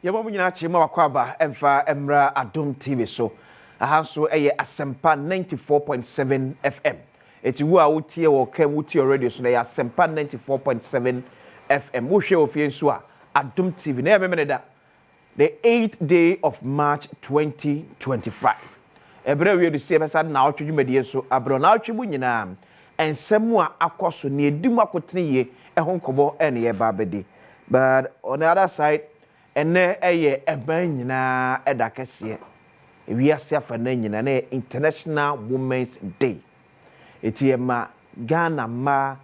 Yɛbɔ mu nyina chima wakwaba emfa emra Adom TV so. Aha so eye Asempa 94.7 FM. Eti wo a wotie wo kam wotie radio so na ya Asempa 94.7 FM. Wo hwe ofie nso a Adom TV na ememene da. The 8th day of March 2025. Ebra we do see besa na otwedwumedie so abro na otwebu nyina ensem a akoso na edim akotene ehon kobo ene ye ba bedi. But on the other side ene eye eban nyina edakese we asia fa na nyina na International Women's Day. Eti ema Ghana ma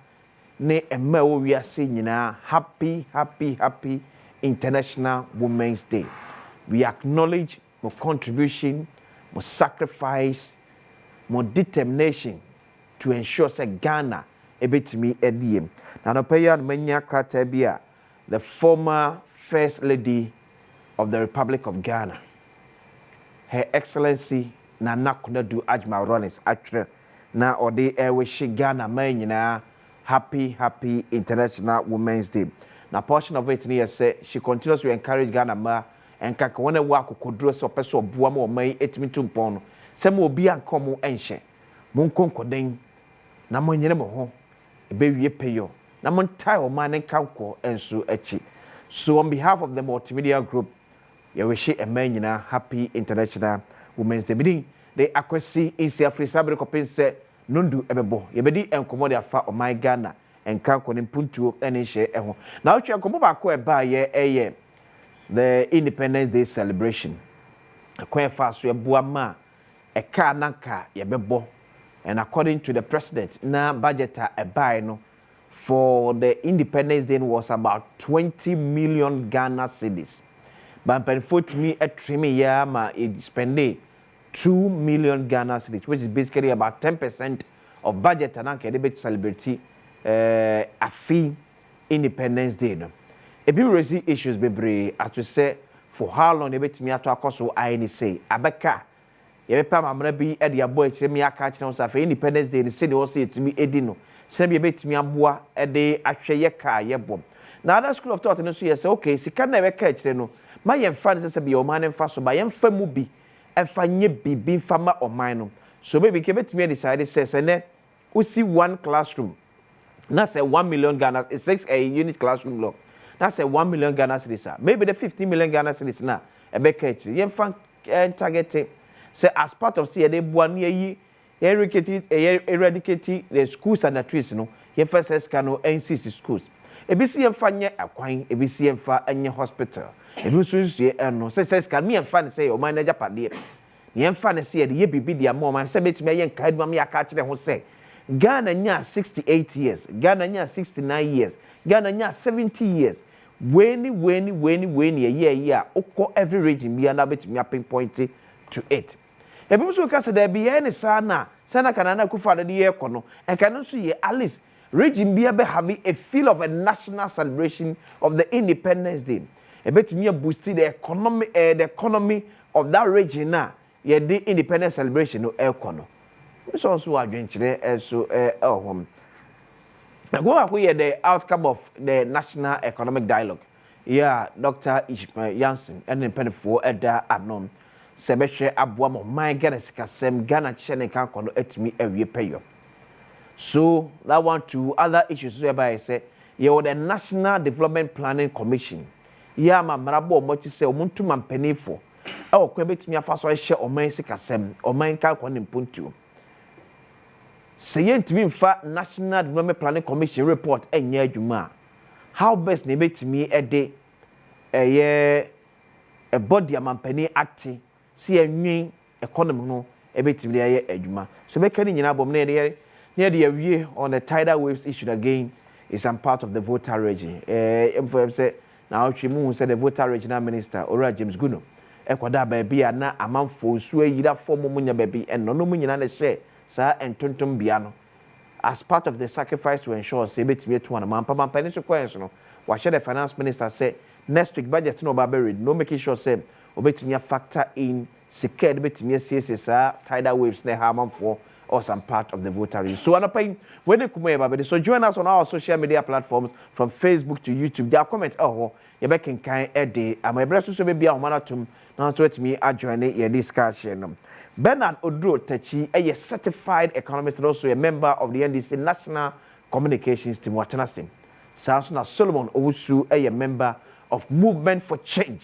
ne ema wo wi ase nyina happy International Women's Day. We acknowledge your contribution, your sacrifice, your determination to ensure that Ghana ebetimi ediem. Na no pay yan manya krata bia the former First Lady of the Republic of Ghana, Her Excellency Nana Kunadu Ajma Rollins atre na ode wish Ghana man nyina happy International Women's Day. Na portion of it near say she continues to encourage Ghana ma and kaka wona wa kokodro so peso boa ma o man etimi tumpon se mo obi ankom enhye mon konkoden na mo nyere mo ho ebe wie peyo na mon tai o man nkanko enso achi. So on behalf of the multimedia group, we wish a man nyina happy International Women's Day. Bidin the akwesi isi afrisa bre kopense nundu ebebo yebedi enkomo de afa o man Ghana enkanko ne mpuntuo ene hye eho na otwe enkomo ba ko eba ye eye the Independence Day celebration. Akwa fa so eboa ma eka nanka yebebo, and according to the president na budget a buy no for the Independence Day was about 20 million Ghana cedis. But for me a trimi ya ma it spend 2 million Ghana cedis, which is basically about 10% of budget and anka debate celebrity a fee Independence Day no. A bit raising issues bebre as to say for how long they bet me to akoso I say abeka ye pa mamra bi e de abo akire me aka akire so afa Independence Day ni say they also it me edino say be bet me aboa e de ahwe ye ka ye bom na other school of thought no so ye say okay sika na be ka akire no ma ye mfa ne say be o man mfa so ba ye mfa mu bi e fa nye bibi mfa ma o man no so maybe ke bet me decide say ne usi one classroom na say 1 million Ghana is 6 a unit classroom block. That's a 1 million Ghana cedis. Maybe the 15 million Ghana cedis now. A becket. You fan target. Say as part of CAD one year, eradicate the schools and the trees. No, you first cano NCC schools. A BCM fan ye acquiring a BCM fa and your hospital. A BCM no says can me and fan say, oh, my Japan dear. The fan say the year be the mom and say it me and Kaidwami a catch them who say. Ghana nya 68 years, Ghana nya 69 years, Ghana nya 70 years. When a year, oko every region be an bit me pinpoint to it. The people who can say there be any sana kanana kufa the year kono, and can also ye at least region be having a feel of a national celebration of the Independence Day. A bit me boosting the economy of that region now. Ye the Independence celebration no air kono. It's also a venture so home. Go up here the outcome of the National Economic Dialogue. Yeah, Dr. Ishmael Jansen and then penny for Eda Adom. Sebeshe Abuamo, my Ghana Kasem, Ghana Chene Kankono etimi every payo. So that one to other issues whereby I say, you the National Development Planning Commission. Yeah, my marabo mochi say omuntu mampeni for. Oh, kwebet mi afaso share o man sikasem, o man kankon impuntu. Say to me fa National Development Planning Commission report enye adwuma how best na betimi ede a body amampani acti see enwen economy no ebetimi eye adwuma so be kani nyina bom na near the awie on the tidal waves issued again is some part of the voter regime for say na otwemu say the voter regional minister Ora James Guno ekwada ba bia na amanfo so ayira form munya ba bi eno no munyina na share sa entontom bia no as part of the sacrifice to ensure say betime to one man pampa so kwens no wa share the finance minister say next week budget no ba buried no making sure say obetime factor in secure betime CSS tidal waves na ha manfo or some part of the voter register. So anapa when you come so join us on our social media platforms from Facebook to YouTube. There are comments you be can day am ebra so be bia omanatum now so let me join your discussion. Bernard Odro Tachi a certified economist and also a member of the NDC National Communications Team Watenasim. Sarsuna Solomon Owusu a member of Movement for Change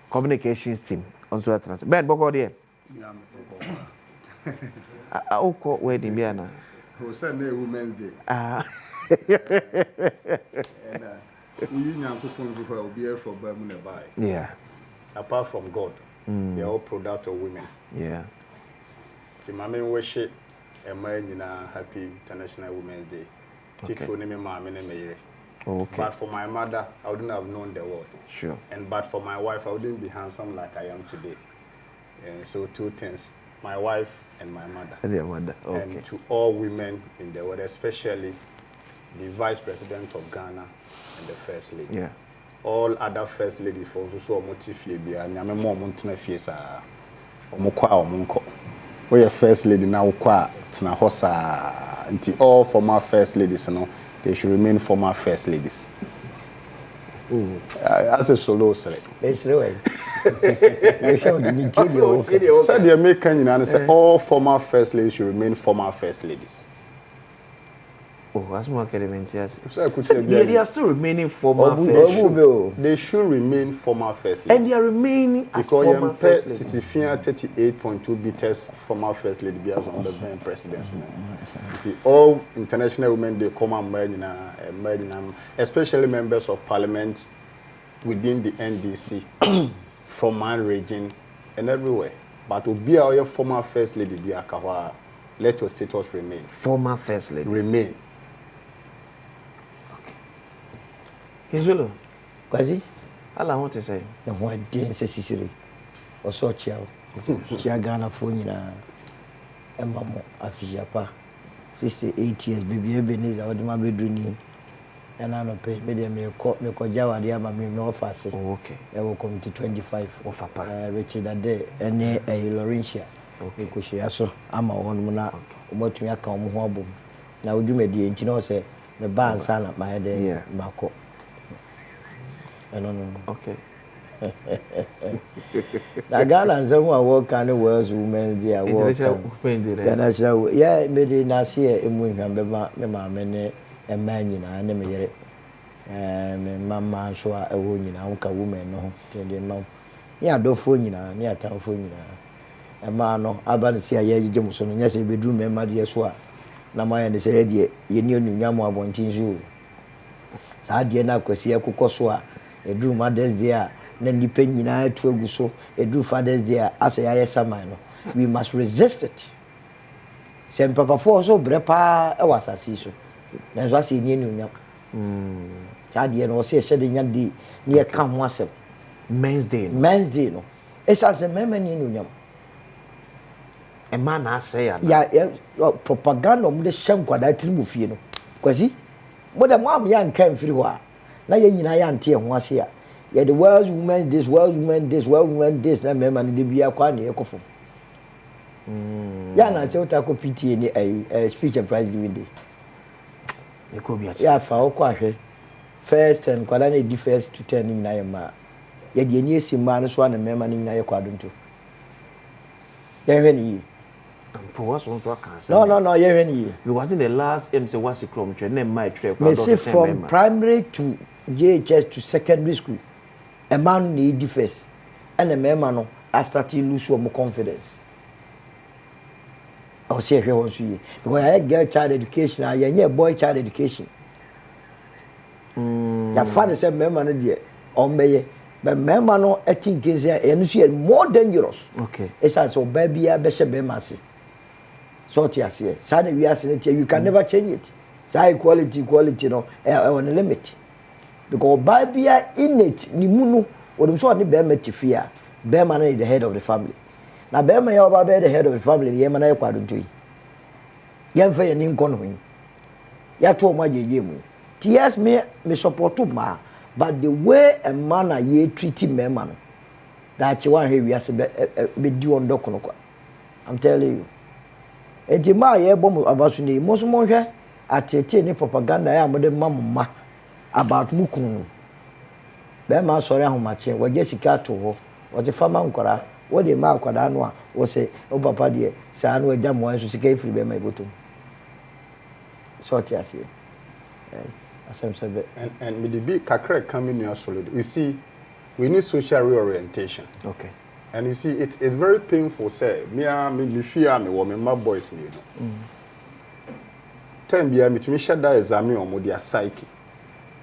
Communications Team. Also Watenasim. Ben Boko there. I call wedding Biana. Who said Women's Day? Will be here for Birmingham. Yeah. Apart from God, they are all product of women. Yeah. So my main wish it and happy International Women's Day. Take for me, mom, and okay. But for my mother, I wouldn't have known the word. Sure. And but for my wife, I wouldn't be handsome like I am today. So two things: my wife and my mother. And your mother. Okay. And to all women in the world, especially the Vice President of Ghana and the First Lady. Yeah. All other First Ladies for so motivate be and I'm more mountain face omo we are First Lady now kwa tena hosa until all former First Ladies no they should remain former First Ladies. As a solo select. Said the American say all former First Ladies should remain former First Ladies. Oh, that's more academic. So I could say they are still remaining former they should remain former First Lady. And they are remaining as because former First Lady. Because 38.2 bitters former First Lady be as on the Ben presidency. All international women they come and merge, especially members of parliament within the NDC, from my region and everywhere. But to be our former First Lady be a kawa, let your status remain. Former First Lady. Remain. Kinzulu, Quasi? all I want to say. The white didn't say Sicily. Or so chow. Chiagana Fonina. Emma Afijapa. 68 years, baby Ebenezer, or the Mabedrini. And I don't pay. Maybe me call Jawa, the Amma me offer. Okay. I will come to 25 of Papa. Richard that day, and a Laurentia. Okay. Because she also, I'm a one monarch. What me a come home. Now, would you make the engineer say the barn son at my day? Yeah. Marco. I don't know. Okay. Na Ghana and someone work kind of words women they are working. International, yeah, maybe last year in Wingham, me many a man in a name here. Mamma show a woman, uncle woman, no, tell your mom. Yeah, do phone you know, near town phone you know. A man, no, I've see a year Jameson, and yes, a bedroom, and my dear swat. Now, my and said, you knew Yama wanting you. So I did not see a cookoswa. A drew Mother's Day, then depending on to a so, a drew Father's Day, as a samano. We must resist it. Same Papa for so brepa, I was a season. That's what he knew. Chadian was here shedding young D near Cam Wassel. Men's Day. Men's Day, no. It's as a man in Union. A man, I say, yeah, propaganda on the Shamqua that remove you. Quasi, but the mom young came through. Now you auntie was here. Yeah, the world's women, this world's women, this world women, this, and man, they be a quantity of yeah, and I said, I could pity a speech and prize giving day. It could be a yeah, for quite first and quality differs to 10 in Nayama. Yet you need some man, one and member in Naya quadrant too. Yeah, when no, yeah, when you wasn't the last MC was a chrome train, then my trip. They say from primary to JHS to secondary school, a man need differs, and a man I started lose some confidence. I'll say here once you because I had girl child education, I had boy child education. Your father said, Memano, dear, on me, but Memano, I think is more dangerous. Okay, it's also baby, I bet you massy. So, yes, Sunday, we are saying you can never change it. Say quality, no, on a limit. Because baby, innate, ni munu, or the sort of bear to fear. Bearman is the head of the family. Now, Bearman, you are the head of the family, Yamana, pardon to you. Young for your name conwing. Ya told my game. Tears me support to ma, but the way a man ye treating me man, that you want here, we are be due on Dokonoka. I'm telling you. enti ma ye bom abaso ni mo so mo hwe atete ni propaganda ya mo de mamma about mukunu be ma sori ahomache waje sika to ho waje fama nkora wo de ma akwada no a wo se o papa de sa no agya mo anso sika ifiri be ma ibotom sort yase and with the big kakra coming near solid, you see, we need social reorientation. Okay. And you see, it's very painful. Say, me fear me, woman, my boys, me. Time be me to me shut that exam on their psyche.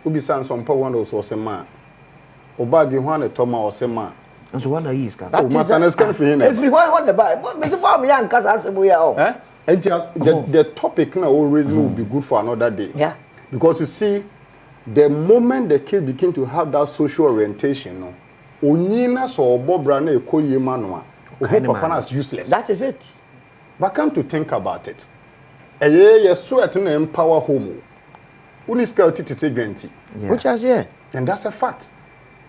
Ubi san some power one also say man. Obagi one a toma or say man. And so one is can. Oh, my son is coming for him. Everyone want to buy. But for me, young cause as we are. Eh? And the topic now always will be good for another day. Yeah. Because you see, the moment the kid begin to have that social orientation, no, onyina so obobra na ekoye manwa, papa is useless. That is it. But come to think about it. Eye sweat na empower home. Uni scale titi say 20. Which is here. And that's a fact.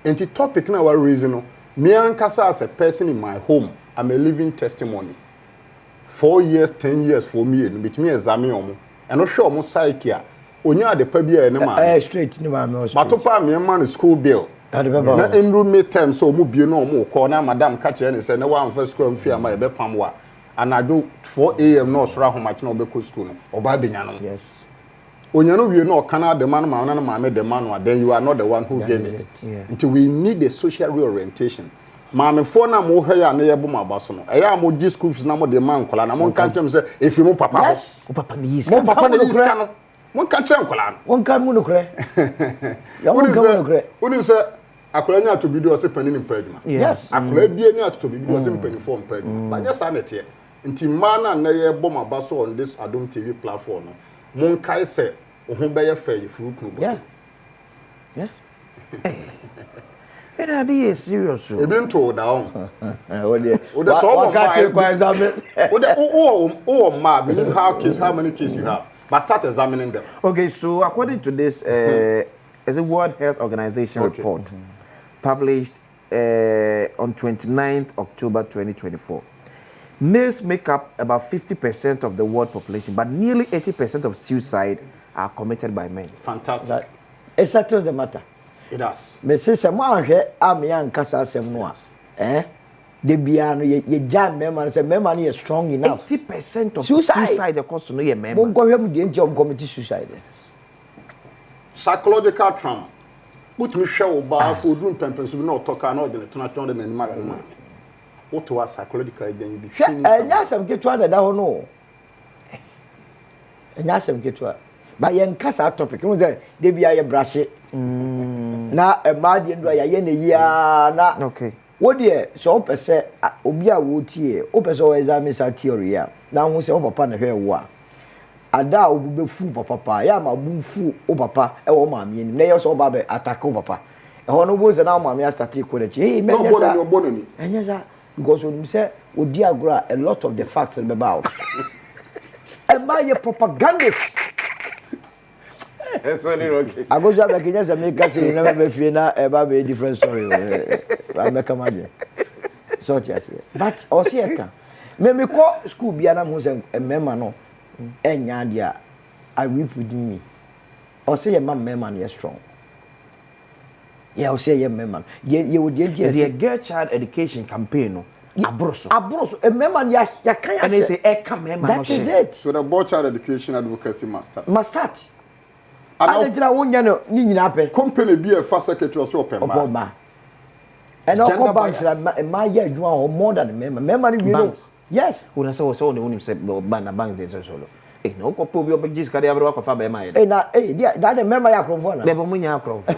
And the topic now our reason, me ankasa as a person in my home, I'm a living testimony. 4 years, 10 years for me, and with me examine omo. And no sure omo psyche. Onya de pa bia ene ma straight ni ma no straight matopa me man school bill na enroll me term so mu bie no mo ko na madam ka kire ne say na wa amfa school amfi ama ye be pam wa anado 4 am no sora homache na obeko school no oba benya no yes onya no wie no kana de man ma na ma me de man then you are not the one who gave it until we need a social reorientation maame fo na mo hwe ya na ye bo mabaso no eya mo gi school fees na mo de man kola na mo kan tem say if you mo papa yes o papa ni yiska mo papa na yiska no one can check kola one can mu no kre ya one can mu no kre uni say akola nya to bidio say panin mpaguma yes akola bia nya to bidio say panin for mpaguma ba nya sa na tie nti mana na ye bom abaso on this Adom TV platform no mon kai say ohun be ye fa ye furu kunu yeah and are they serious so e been told down o de so one can take examine o ma meaning how many cases you have. But start examining them. Okay, so according to this, is a World Health Organization report published on 29th October 2024. Males make up about 50% of the world population, but nearly 80% of suicide are committed by men. Fantastic. It settles the matter. It does. Me say someone here am young kasa asem no the biano ye jam member say member is strong enough 80% of suicide the cost no ye member mo go hwem de nti commit suicide psychological trauma put me hwe oba for dun pempenso bi na otoka na ode ne tona tona de nanima ga ma what was psychological then be training enya sam ketua da ho no enya sam ketua ba ye nkasa topic mo say de bia ye brush na e ma de ndo ya ye ne ya na okay what dear so pese obi a wo tie o pese o examine sa theory ya na ho se o papa na hwe wo a ada obu fu papa ya ma bu fu o papa e wo ma me ni na ye so ba be attack o papa e ho no bo se na ma me start ko de chi me nya sa no bonani enya sa because we say odi agora a lot of the facts be about e ma ye propagandist it's only okay I go to the Kenya say make say na be fie na e ba be different story I make am again so just but o see e kan me ko school bia na mo say memma no enya dia I weep with me o say your memma na strong yeah o say your memma ye would the girl child education campaign no abroso a memma ya kan ya and they say e kan memma no that is it so the boy child education advocacy must start and jira wonya no ni nyina pe company be a fast secretary so open ma and all banks ma ya adwuma more than memma ni banks yes una so ne unim se banks dey so no ko po bi obejis ka dey abro ko fa be ma na that memma ya krofo na le bo munya akrofo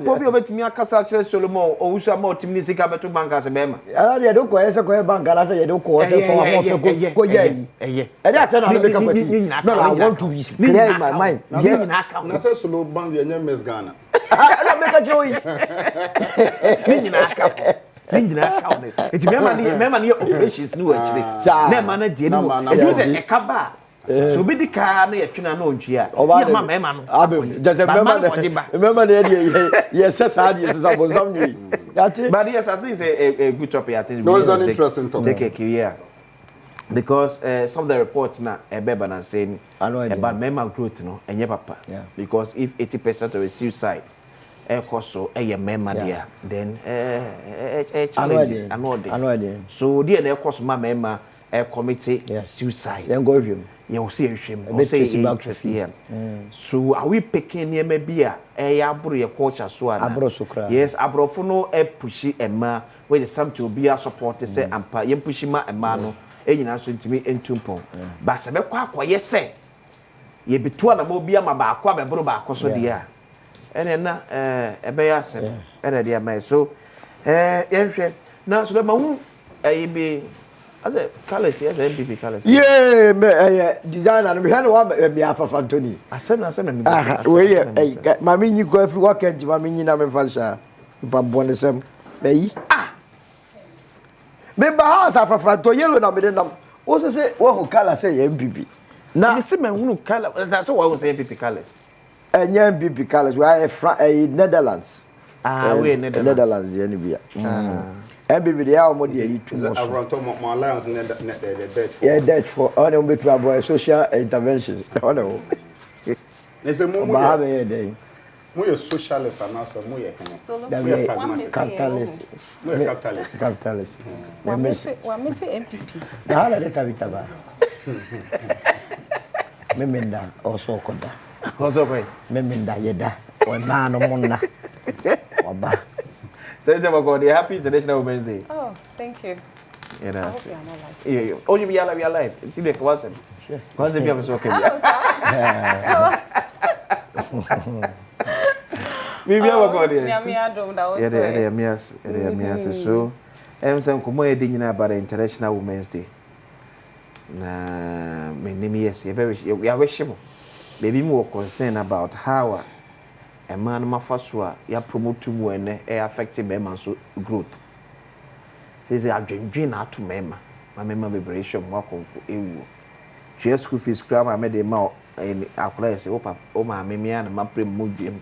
po bi obetimi akasa kire Solomon o wusa ma otimi sika beto banka se be ma ala ye do ko ese ko banka la se ye do ko se for mo fe ko ye e dey say na be ka kwasi no I want to be clear in my mind na say solo bank ye nya mes Ghana ala me ka joyi ni nyina aka ni nyina aka ne eti memma ni operations ni wa kire na ma na die ni e do say e ka ba so be di ka na ye twena na ontwi a ye ma memma no just memma na ye say sad ye say bonzam ni but yes I think it's a good topic I think no it's an interesting topic take a career because some of the reports now Ebeba na saying about member growth no enye papa because if 80% of the suicide so member there then challenge so there cost my member committee suicide then go him you will see him say back to fear so are we picking near maybe abro your culture so yes abrofo no push ema where the something will be a support say ampa yem push ma ema no enyina so ntimi entumpon ba se be kwa akoye se ye bitu na mo bia ma ba akwa be bro ba akoso dia ene na ebe ya se ene dia mai so yenhwe na so ma hu be as a colors yes MPP colors yeah me designer no me hane wa me afafa Anthony asem na we ma me nyi go afi weekend ma me nyi na me fa sha ba bonesem bayi me ba house afafa to yellow na me de nam wo say wo color say MPP na me say me hu color that's why we say MPP colors MPP colors we are Netherlands we Netherlands ye ni bia MPP dey how mo dey yi too much around my alliance net yeah that for on the bit about social interventions on there's a moment ba have here dey mo ye socialist and also mo ye capitalist capitalist wa me say MPP na hala de tabita ba memenda osokoda memenda yeda wana no monna oba tell them about the happy International Women's Day. Oh, thank you. Yeah, I hope you are not like oh, you be alive. It's like wasn't. Wasn't be okay. We be about it. Yeah, Adom that was. Yeah, so some komo e dey nyina about the International Women's Day. Na me name yes, we are wishing. Baby more concerned about how a man mafaswa ya promote to mu ene affect mema so growth. Says I dream na to mema. My mema liberation mo konfo ewu. She school fees grandma me dey ma en akora say o ma memia na ma prem mo dwem.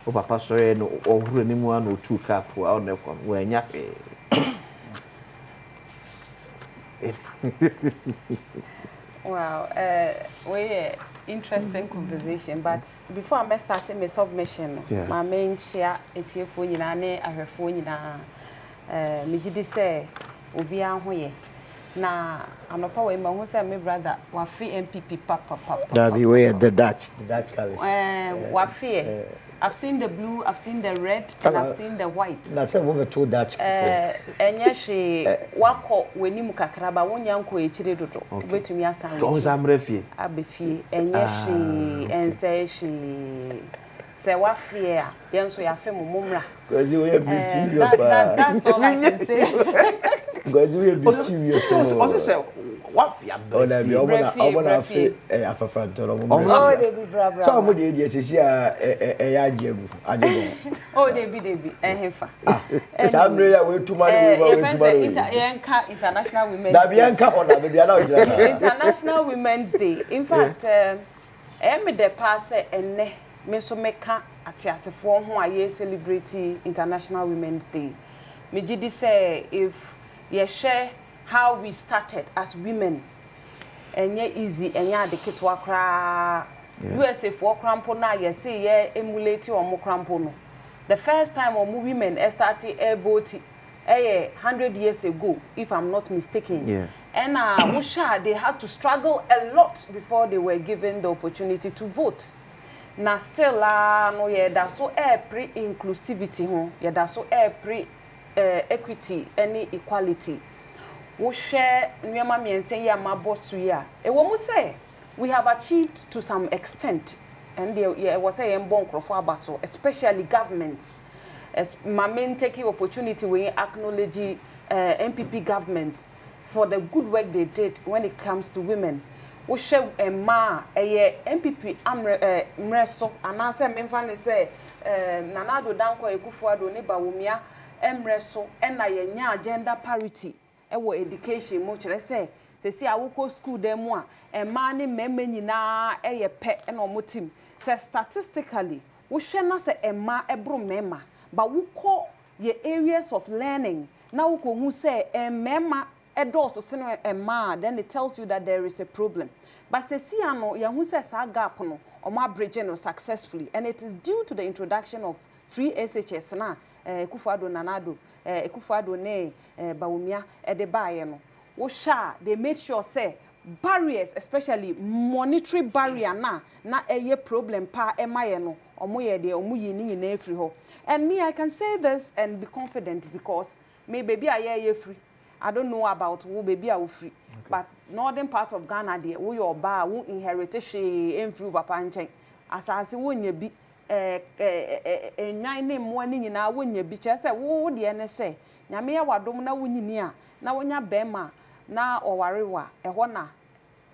O papa so e no ohuru ni mu ana otu cap o na kon wo anya Wow, we interesting conversation, but before I start my submission, my main share etfo nyina ne ahwefo nyina me gidi say obi ahoye na anopa we ma hu say my brother wa free MPP papa that be way the Dutch colors wa free I've seen the blue, I've seen the red, and I've seen the white. That's a woman too Dutch. Enya she wako weni mukakraba wonyanko echire dodo. Betumi asan. Ko zamrefi. Abefie enya she ense she se wa free a yenso ya fe momumra. Because you are mischievous. That's all I can say. Because you are mischievous. Also say what fear. Oh, na be obona fe afafa toro mo. Oh, they be bra. So mo dey dey sisi ya ajebu. Oh, they be ehfa. Samre ya we too many International Women's Day. Da bi enka ona be bia na ojira. International Women's Day. In fact, me de pass enne me so meka atiasefo ho aye celebrate International Women's Day. Me gidi say if ye share how we started as women enye easy enye adeketwa kra USA for crampo na ye say ye emulate omo crampo no the first time omo women started voting 100 years ago if I'm not mistaken and Musha they had to struggle a lot before they were given the opportunity to vote na still no ye da so pre inclusivity ho ye da so pre equity any equality we share nyama miense ya mabosu ya ewo mu say we have achieved to some extent and there was a bonkrofo abaso especially governments as main taking opportunity we acknowledge MPP government for the good work they did when it comes to women we share MPP mresto anase memfa say nanado danko ekufuado ne bawumia emreso na yenya gender parity ewo education mo kire say sesi awuko school dem a ema ne memme nyina pe na omotim say statistically wo hwe na say ema ebro mema but wuko ye areas of learning na wuko hu say mema edos so no emma then it tells you that there is a problem. But se si ano ya hu se sa gap no omo bridge no successfully, and it is due to the introduction of free SHS na Ekufuado Nanado Ekufuado ne Bawumia de baye no wo sha they made sure say barriers, especially monetary barrier na eye problem pa emaye no omo ye de omo yi ni na efri ho. And me, I can say this and be confident because me baby aye free. I don't know about who baby are free, but northern part of Ghana there wo your ba wo inherit she emfri papa nchen asase wo nya bi enyan ne mo ani nyina wo nya bi che se wo de ne se nyame ya wadom na wo nyini a na wo nya bema na owarewa eho na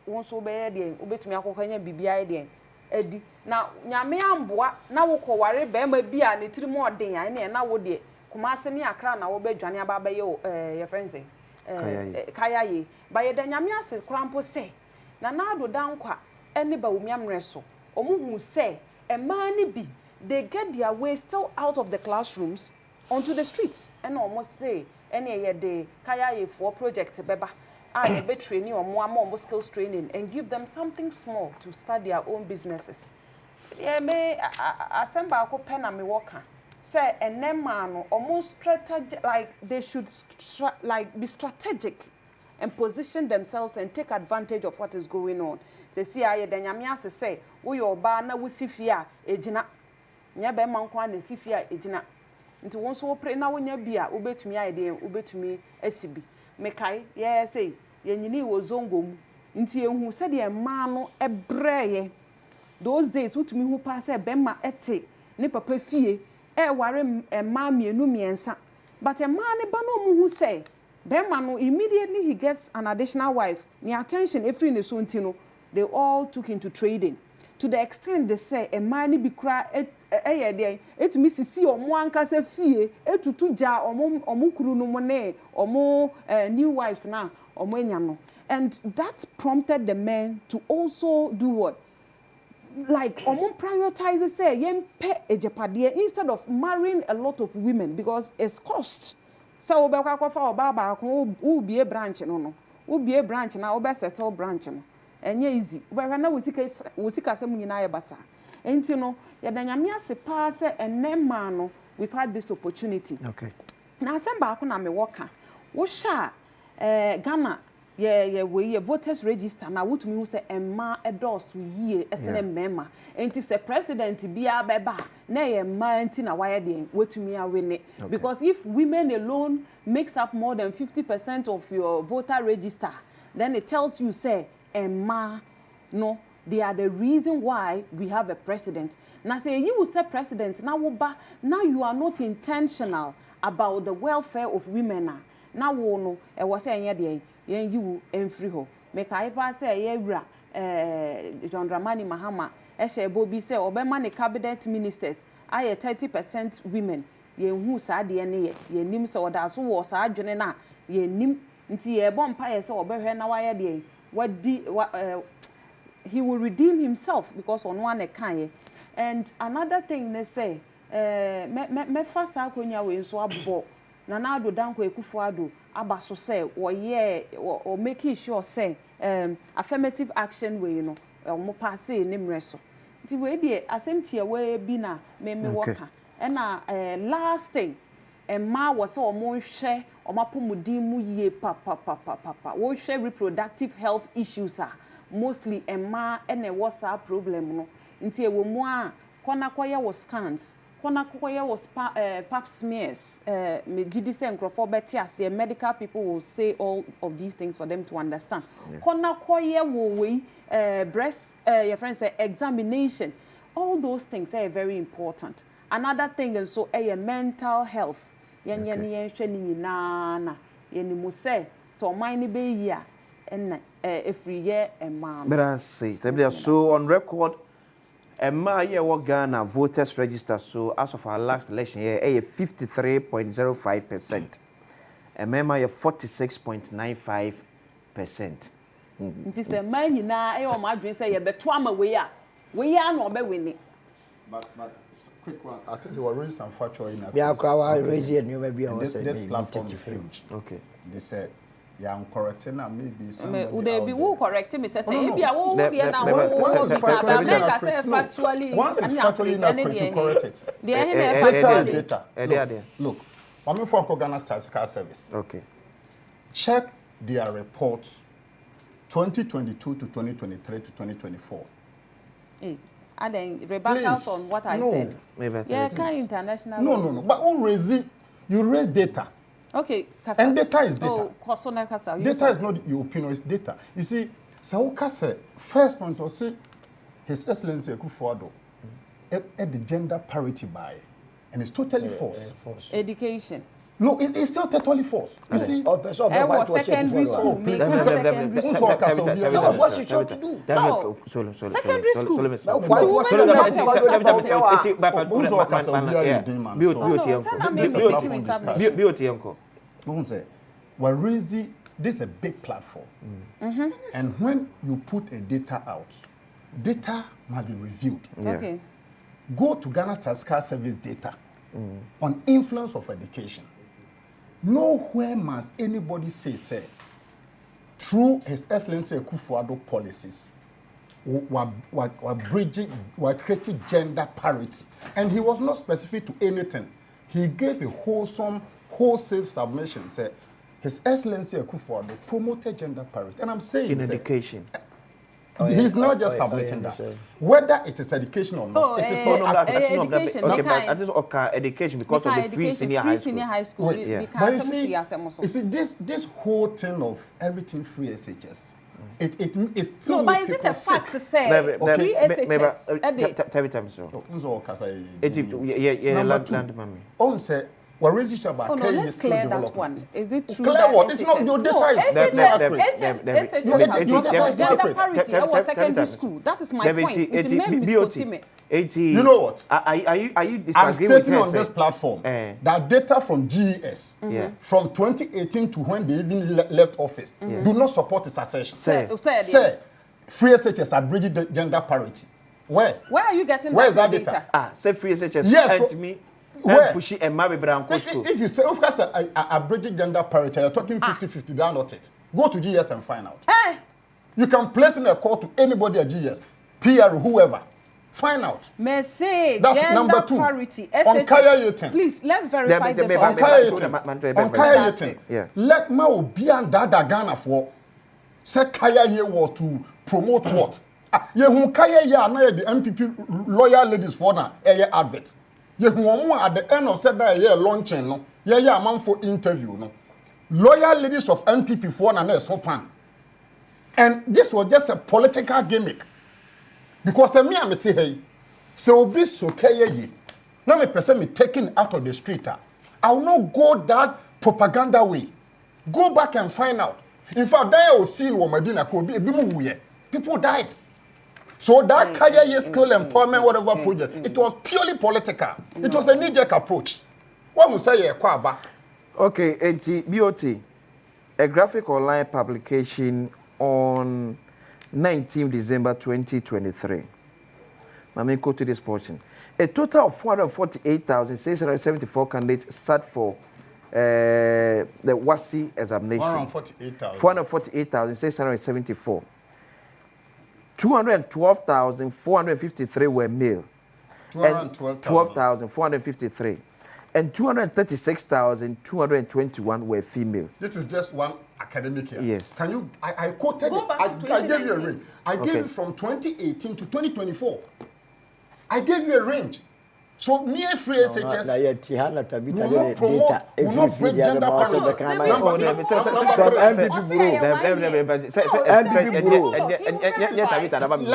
wo so be ye de obetumi akokanya bibia de edi na nyame amboa na wo koware bema bia ne tiri mo den ya ne na wo de Kumase ni Accra na wo be dwane aba be your friends kayaye ba ye da nyame ase krampo se na ado dankwa ene ba omiamre so omuhu se emani bi they get their way still out of the classrooms onto the streets and almost say ene ye de kayaye for project beba a be training omo skills training and give them something small to start their own businesses. Yeah, me asemba ko pena me worker say enema no almost strategic, like they should be strategic and position themselves and take advantage of what is going on. Say see aye the nyame ase say wo your ba na wo sifia ejina nya be man kwa na sifia ejina nti won so pre na wonya bia obetumi aye de obetumi asibi mekai ye say ye nyini wo zongo mu nti ehu se de ma no ebreye those days wotumi hu pa say be ma ete ne papa fie ware ma mienu miensa but a man ne ba no mu hu say Bema no immediately he gets an additional wife. The attention every in the suntino, they all took into trading. To the extent they say a man be cry it missi see or one case fee to two jar or mukuru no money or more new wives now or menyano. And that prompted the men to also do what? Like prioritize say yen pay a jepadie instead of marrying a lot of women because it's cost. So we kwa fa oba ko be a branch no be a branch na oba settle branch no enye easy we na we sika se munyina ye basa enti no ye da nyame ase pa se enema no we've had this opportunity. Okay, na semba ko na me worker wo sha Ghana ye voters register na wotumi hu say emma endorse yie esene mema enti say president bia beba na ye ma enti na waye de wotumi awene because if women alone makes up more than 50% of your voter register, then it tells you say emma no they are the reason why we have a president. Now say you will say president now you are not intentional about the welfare of women now no e was say yen you free ho make I pass say wura John Dramani Mahama she bobi say obema ne cabinet ministers aye 30% women yen hu sa de ne ye nim say oda so wo sa adwene na ye nim nti ye bo mpa ye say obehwe na waye de wadi he will redeem himself because on one kan. And another thing they say me fasa akonya we so abo na Ado Danko Ekufuado aba so say or making sure say affirmative action we mo pass ni mreso nti we dey asemptie we bi na me worker and last thing Emma was so hwe omapomudin mu yie papa wo hwe reproductive health issues mostly Emma ene was a problem no nti ewo mu a kona koye was scans kona koye was pap smears me gidi say nkrofo beti ase medical people will say all of these things for them to understand. Kona koye wo we breast your friend say examination, all those things are very important. Another thing is so mental health yen hwe ni na yen mu say so man ni be year and every year a man. But I say so on record Emma ye wo Ghana voters register so as of our last election year 53.05%. Emma ye 46.95%. It is a man na e o ma dwen say ye beto ama we a no be wini. But quick one, I think there were really some factual in this platform is huge. Okay. They said Yeah, I'm correcting now. Maybe somebody would they be who correct me? Say no. if you are who be now. Once it's factually inaccurate, to correct it. Data is data. Look, I'm from Ghana Statistical Service. Okay. Check their reports 2022 to 2023 to 2024. And then rebuttals on what I said. Yeah, kind international. No. But you raise data. Okay, and data is data. Oh, data is not your opinion, it's data. You see, Saukase first point to say His Excellency Akufo-Addo at the gender parity by, and it's totally false. Education. No, it's still totally false. You see, secondary school. What you trying to do? Secondary school. This is a big platform. And when you put a data out, data must be reviewed. Okay. Go to Ghana Statistical Service data on influence of education. Nowhere must anybody say, through His Excellency Akufo-Addo policies, we're creating gender parity. And he was not specific to anything. He gave a wholesale submission, said, His Excellency Akufo-Addo promoted gender parity. And I'm saying in education. He's not just submitting that. Whether it is education or not, it is not education. Okay, but that is education because of the free senior high school. Wait, but you see, this whole thing of everything free SHS, it's still no, but is it a fact to say free SHS? Tell me so. Let's clear that one. Is it true that what? It's not your data. Gender parity our secondary school. That is my point. You know what? Are you disagreeing I'm stating on this platform that data from GES from 2018 to when they even left office do not support its assertion. Say, free SHS are bridging gender parity. Where are you getting where is that data? Say free SHS. Yes. To me. Where? If you say, of course, a bridging gender parity, you're talking 50-50, they are not it. Go to GS and find out. You can place in a call to anybody at GS, PR, whoever. Find out. Say that's gender number 2. parity. On Kaya Yetin. Please, let's verify this. On Kaya Yetin. Let me be on that Ghana for. Say Kaya Ye was to promote what? Ye Kaya Ye are not the MPP loyal ladies for now. Advert. Ye at the end of said that year launching no a man for interview no loyal ladies of NPP for na so pan, and this was just a political gimmick because me am te hey so be so ye now me person me taken out of the street. I will not go that propaganda way. Go back and find out. In fact, that was seen wo Medina ko bi mu ye people died. So that Kaya skill empowerment, whatever project, it was purely political. It was a knee-jerk approach. What we say, okay, BOT, a graphic online publication on 19 December 2023. Let me go to this portion. A total of 448,674 candidates sat for the WASI examination. 448,674. 212,453 were male. 12,453. And 236,221 were female. This is just one academic year. Yes. Can you, I quoted it. I gave you a range. I gave you from 2018 to 2024. I gave you a range. So me free SHS will not promote, will not break gender parity.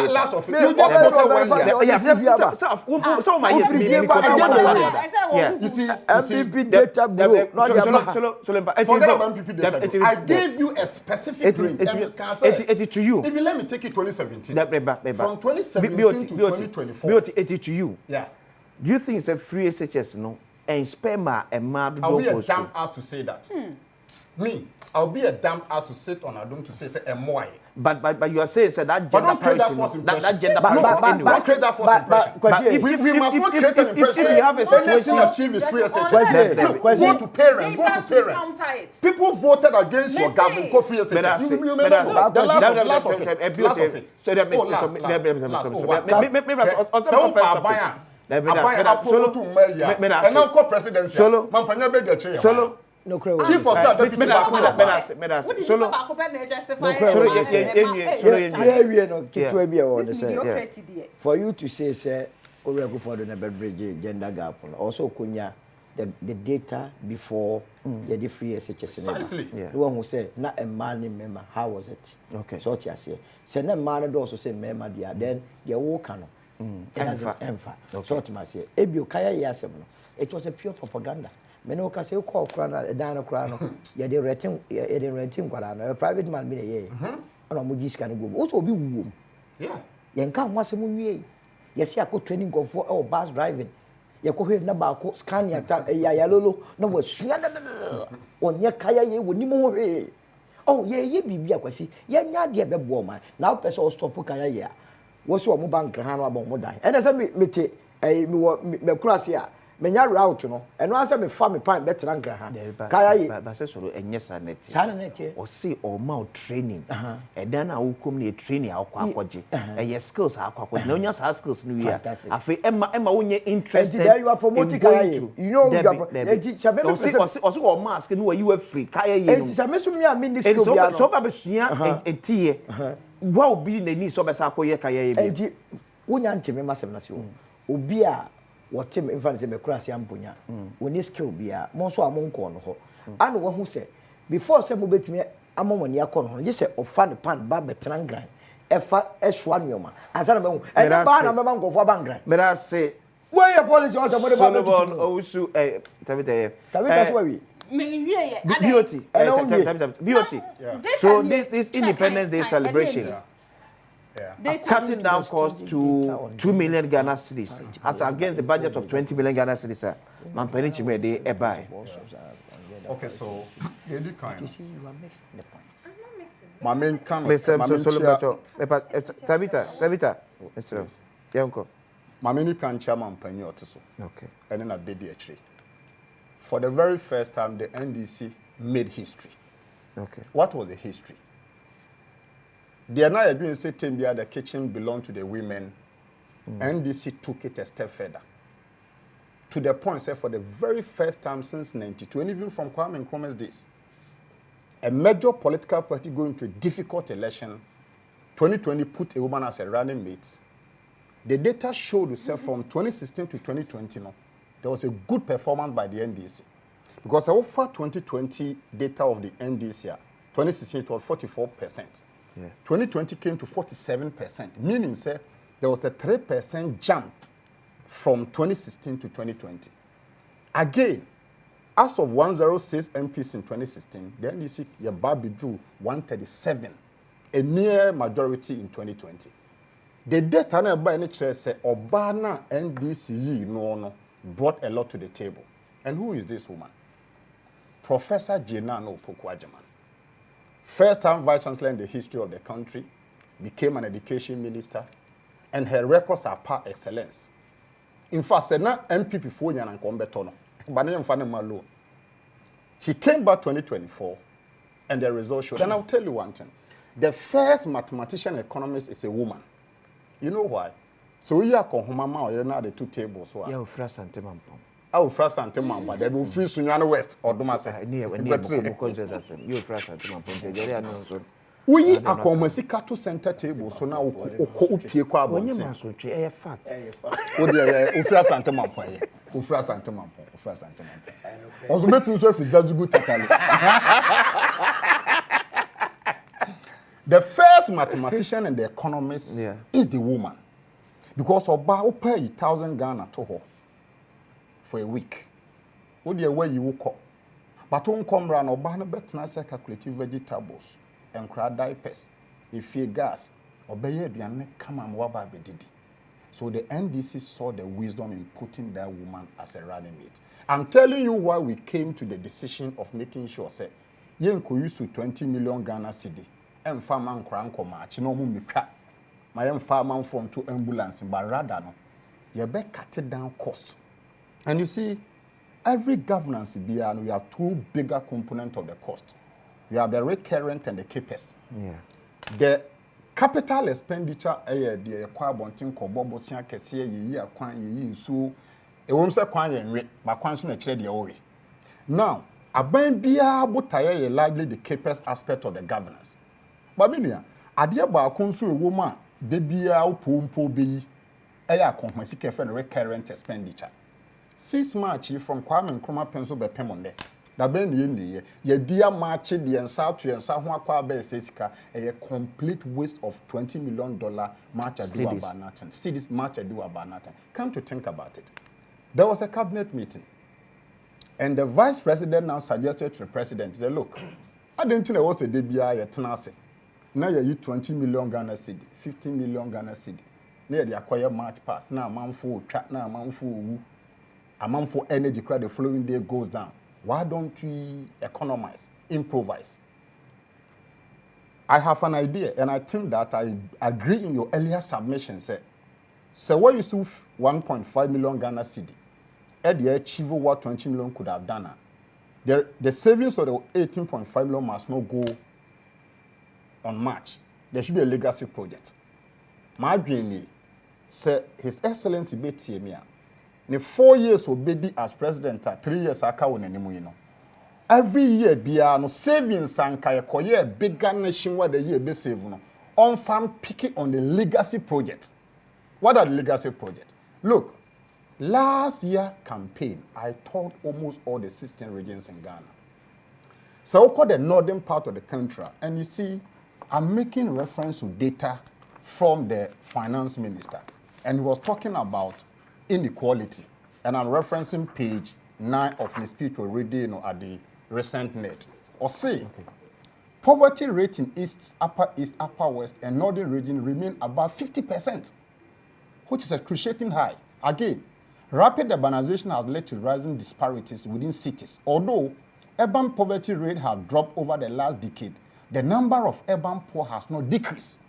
Last of it. You just got 1 year. You see, MPP data bureau. Forget about MPP data bureau. I gave you a specific range. It to you. Even let me take it 2017. From 2017 to 2024. It to you. Yeah. Do you think it's a free SHS no? And sperma and mad. Are we a damn ass to say that? Me, I'll be a damn ass to sit on Adom to say a moi. But you are saying that gender parity, that gender parity. Don't create that false impression. But we must not create an impression. If you have a situation, achieve is free SHS. Go to parents. People voted against your government. Go free SHS. You may not. The last of it. So Solo. No, Chief of Staff, Deputy Solo. For you to say, Oracle for the bridge gender gap, also kunya the data before the free SHS. The one who said, not a man in member, how was it? Okay. So I say, send a man also say, member, then the walk on. So to myself, Ebio Kaya Yasem, it was a pure propaganda. Meno ka se ko okra na dan no kra no ye de renting kwala no private man bi na ye ana mo gisika no go so obi wuwom ye nka ho asem wie ye se akọ training go for e bus driving ye ko hwe na ba ko scan ya ta ya lolo na wa sua onye kaya ye woni mo hwe oh ye bibia kwasi ye nya de be bo man na person o stop kaya ye wo so mo bank ha no abon mo dan ene se mete me kurase a menya route no eno asa me fa me pan betra nkra ha kaya yi ba se soro enye sanete sanete o se o ma training edan na wo kom na training akwaje eye skills akwaje na onya sa skills no wi afi emma wonye interested there you are promoting kaya yi you know you are o se o mask no you are free kaya yi no enti me so me a mini skill bia no so ba be sua etie wa obi na ni so be sa akoye kaya yi enti wonya nteme masem na se obi a what team in fact say me kurase amponya woni skill bia mo so amonko no ho ana wo hu se before say mo betumi amomoni akọ no je se ofa ne pan ba betrangran efa eswa nyoma ansana me hu e ba na me mangofo abangran me da say where your policy also mo de ba betutu owusu tabita so we beauty so this Independence Day celebration cutting down cost to 2 million Ghana cedis as against the budget of 20 million Ghana cedis. Mampeni chime de e buy. Okay, so you kind. You see, you are mixing the point. My main kind. Tabita. Yanko. My main can chairman penny or so. Okay. And then a baby actually. For the very first time, the NDC made history. Okay. What was the history? The Anaya Green said the kitchen belonged to the women. NDC took it a step further. To the point, say, for the very first time since 92, and even from Kwame Nkrumah's days, a major political party going to a difficult election, 2020 put a woman as a running mate. The data showed itself from 2016 to 2020, there was a good performance by the NDC. Because over 2020 data of the NDC, 2016 it was 44%. 2020 came to 47%, meaning say there was a 3% jump from 2016 to 2020. Again, as of 106 MPs in 2016, the NDC Yababi drew 137, a near majority in 2020. The data by any chance say Obana NDC no brought a lot to the table. And who is this woman? Professor Jenano Pokwajaman. First-time vice-chancellor in the history of the country, became an education minister, and her records are par excellence. In fact, MP before Nyan Kombetono, but she came back 2024, and the results showed. And I'll tell you one thing: the first mathematician economist is a woman. You know why? So we are Kohomama, you're not the two tables. Yeah, Fresh Santimampom. Oh, Fresh Santimamba, they will free Sunyana West or Domasa. You're Fresh Santimampom. We are Comesicato Center table, so now Opie Quabon. A fact. Ufra Santimampa, Ufra Santimampa, Ufra Santimampa. Also, better to surface that's good. The first mathematician and the economist is the woman. Because Oba pay 1,000 Ghana to her for a week. What the way you walk up. But don't come round Oba no better not calculative vegetables and crowd diapers. If you gas, obey you come and waba bedidi. So the NDC saw the wisdom in putting that woman as a running mate. I'm telling you why we came to the decision of making sure say yenko use to 20 million Ghana cedi emfa man kra nkoma achi no mu metwa ma yemfa man form to ambulance but rather no you be cut down cost. And you see every governance bia no, we have two bigger components of the cost. We have the recurrent and the CapEx. Yeah. The capital expenditure the kwa bontin ko bobosia kese yeyi akwan yeyi nsu e won se kwan yenwe ba kwan so na kire de owe. Now aban bia botaye ye largely the CapEx aspect of the governance. Babinua ade ba kon so ewo ma de bia opompo beyi eya konhwasi kefe no recurrent expenditure. 6 March from Kwame Nkrumah pencil be pemonde. Da ben ye ye dia march the ensa to ensa ho akwa be sesika a complete waste of $20 million march adu abanaten. See this march adu abanaten. Come to think about it. There was a cabinet meeting. And the vice president now suggested to the president, he said, look, I didn't think there was a debia ye tenase. Now you 20 million Ghana cedi, 15 million Ghana cedi. Now they acquire march pass. Now man for chat, now man for energy credit the following day goes down. Why don't we economize, improvise? I have an idea, and I think that I agree in your earlier submission. So what you see 1.5 million Ghana cedi, at the achieve what 20 million could have done. The savings of the 18.5 million must not go on March. There should be a legacy project. My dream is, His Excellency Betiemia. Ne 4 years obedi as president, 3 years aka won animu yi no. Every year bia no savings anka ye koye bigger nation where the year be save no. On farm picking on the legacy project. What are the legacy projects? Look, last year campaign, I toured almost all the 16 regions in Ghana. So we call the northern part of the country, and you see, I'm making reference to data from the finance minister, and he was talking about inequality, and I'm referencing page 9 of his speech already, at the recent net. Or say, poverty rate in East, Upper West, and Northern region remain above 50%, which is excruciating high. Again, rapid urbanization has led to rising disparities within cities. Although urban poverty rate has dropped over the last decade, the number of urban poor has not decreased.